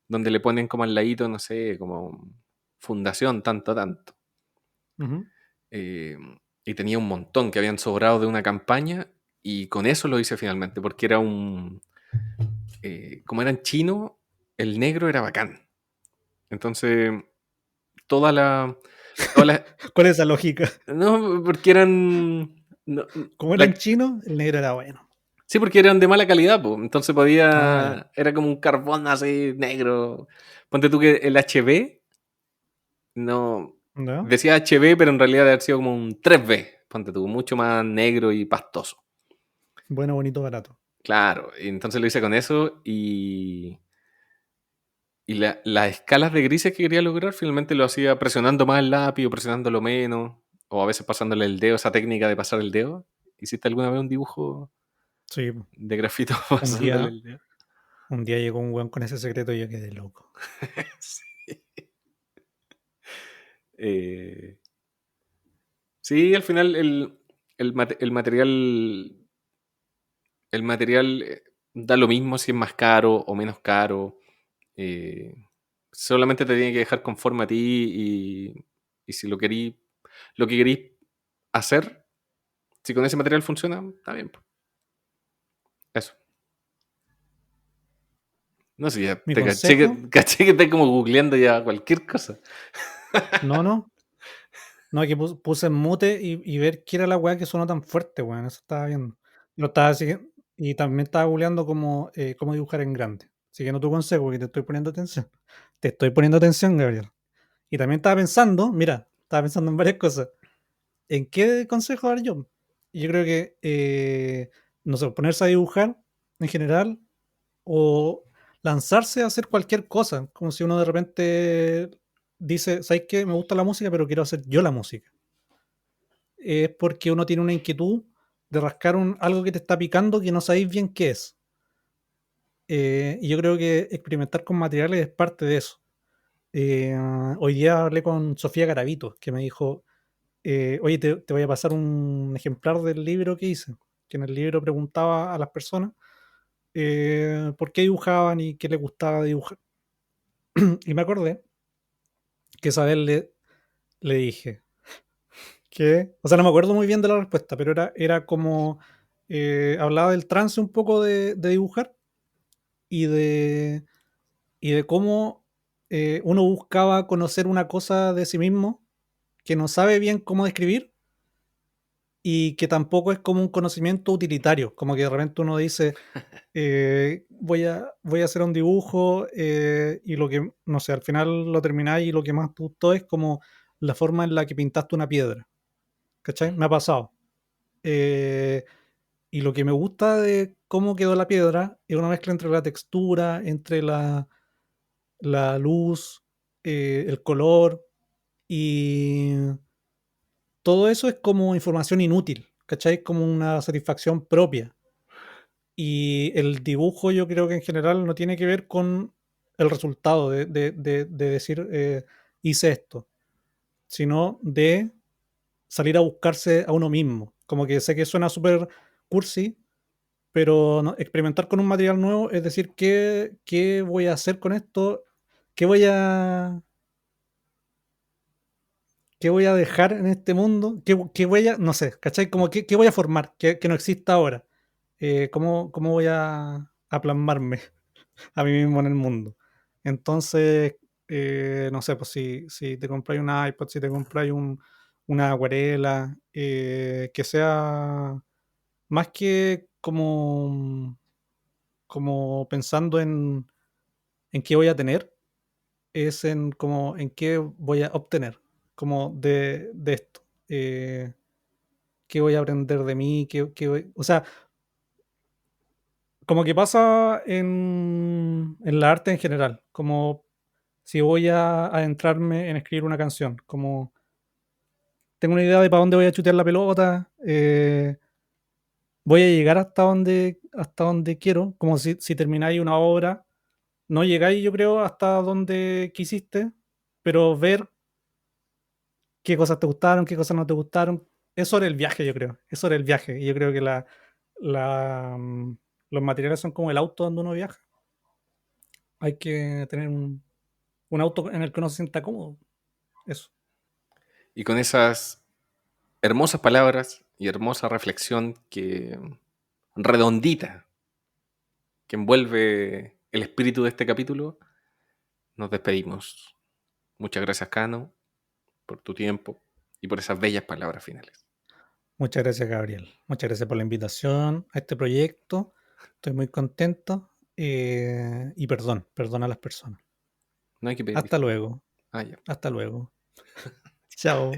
S2: donde le ponen como al ladito, no sé, como fundación, tanto, tanto.
S3: Ujú.
S2: Eh, y tenía un montón que habían sobrado de una campaña y con eso lo hice finalmente, porque era como eran chinos, el negro era bacán. Entonces, toda la... toda la-
S3: ¿Cuál es esa lógica?
S2: no, porque eran... no,
S3: Como era
S2: la-
S3: en chino, el negro era bueno.
S2: sí, porque eran de mala calidad, pues. Entonces
S3: Ah, ya.
S2: era como un carbón así negro. Ponte tú que el HB no...
S3: ¿Ya?
S2: Decía HB, pero en realidad debe haber sido como un 3B. Ponte tú, mucho más negro y pastoso.
S3: Bueno, bonito, barato.
S2: Claro, y entonces lo hice con eso y las escalas de grises que quería lograr finalmente lo hacía presionando más el lápiz o presionándolo menos, o a veces pasándole el dedo, esa técnica de pasar el dedo. ¿Hiciste alguna vez un dibujo
S3: Sí,
S2: de grafito
S3: un
S2: pasándole
S3: día,
S2: el dedo?
S3: un día llegó un weón con ese secreto y yo quedé loco.
S2: Sí. Eh, sí, al final el material, da lo mismo si es más caro o menos caro. eh, Solamente te tiene que dejar conforme a ti y si lo que querís hacer, si con ese material funciona, está bien, po. Eso. No sé, ya
S3: Mi
S2: te caché
S3: consejo,
S2: caché que estás como googleando ya cualquier cosa.
S3: no. No, que puse en mute y ver qué era la weá que sonó tan fuerte, weón. Eso estaba viendo. Lo estaba así, y también estaba googleando cómo dibujar en grande. Siguiendo tu consejo, porque te estoy poniendo atención. Te estoy poniendo atención, Gabriel. Y también estaba pensando, mira, estaba pensando en varias cosas. ¿En qué consejo dar yo? Yo creo que, no sé, ponerse a dibujar en general o lanzarse a hacer cualquier cosa. Como si uno de repente dice, ¿sabes qué? Me gusta la música, pero quiero hacer yo la música. Es porque uno tiene una inquietud de rascar algo que te está picando que no sabéis bien qué es. Y yo creo que experimentar con materiales es parte de eso. Eh, Hoy día hablé con Sofía Garavito, que me dijo, oye, te voy a pasar un ejemplar del libro que hice, que en el libro preguntaba a las personas por qué dibujaban y qué les gustaba dibujar. Y me acordé que esa vez le dije que, o sea, no me acuerdo muy bien de la respuesta, pero era como, hablaba del trance un poco de dibujar y de cómo uno buscaba conocer una cosa de sí mismo que no sabe bien cómo describir y que tampoco es como un conocimiento utilitario, como que de repente uno dice, voy a hacer un dibujo y lo que, no sé, al final lo termináis y lo que más te gustó es como la forma en la que pintaste una piedra, ¿cachai? Me ha pasado. Eh, y lo que me gusta de cómo quedó la piedra es una mezcla entre la textura, entre la luz, el color y todo eso es como información inútil, ¿cachai? Como una satisfacción propia. Y el dibujo yo creo que en general no tiene que ver con el resultado de decir hice esto, sino de salir a buscarse a uno mismo. Como que sé que suena súper cursi, pero experimentar con un material nuevo es decir, ¿qué voy a hacer con esto? ¿Qué voy a, ¿Qué voy a dejar en este mundo? ¿Qué voy a, no sé, ¿cachai? Como qué voy a formar que no exista ahora? ¿Cómo voy a plasmarme a mí mismo en el mundo? Entonces, no sé, pues si te compráis un iPod, si te compráis una acuarela, que sea más que como pensando en qué voy a tener, es en qué voy a obtener, como de esto. ¿Qué voy a aprender de mí? O sea, como que pasa en la arte en general, como si voy a adentrarme en escribir una canción, como tengo una idea de para dónde voy a chutear la pelota, voy a llegar hasta donde quiero, como si termináis una obra, no llegáis yo creo hasta donde quisiste, pero ver qué cosas te gustaron, qué cosas no te gustaron, es sobre el viaje yo creo, es sobre el viaje, y yo creo que la, mm, los materiales son como el auto donde uno viaja, hay que tener un auto en el que uno se sienta cómodo, eso.
S2: Y con esas hermosas palabras y hermosa reflexión que redondita, que envuelve el espíritu de este capítulo, nos despedimos. Muchas gracias, Cano, por tu tiempo y por esas bellas palabras finales.
S3: Muchas gracias, Gabriel. Muchas gracias por la invitación a este proyecto. Estoy muy contento. Y perdón a las personas.
S2: No hay que pedir
S3: Hasta
S2: disculpas.
S3: luego.
S2: Ah, ya.
S3: Hasta luego. Chao.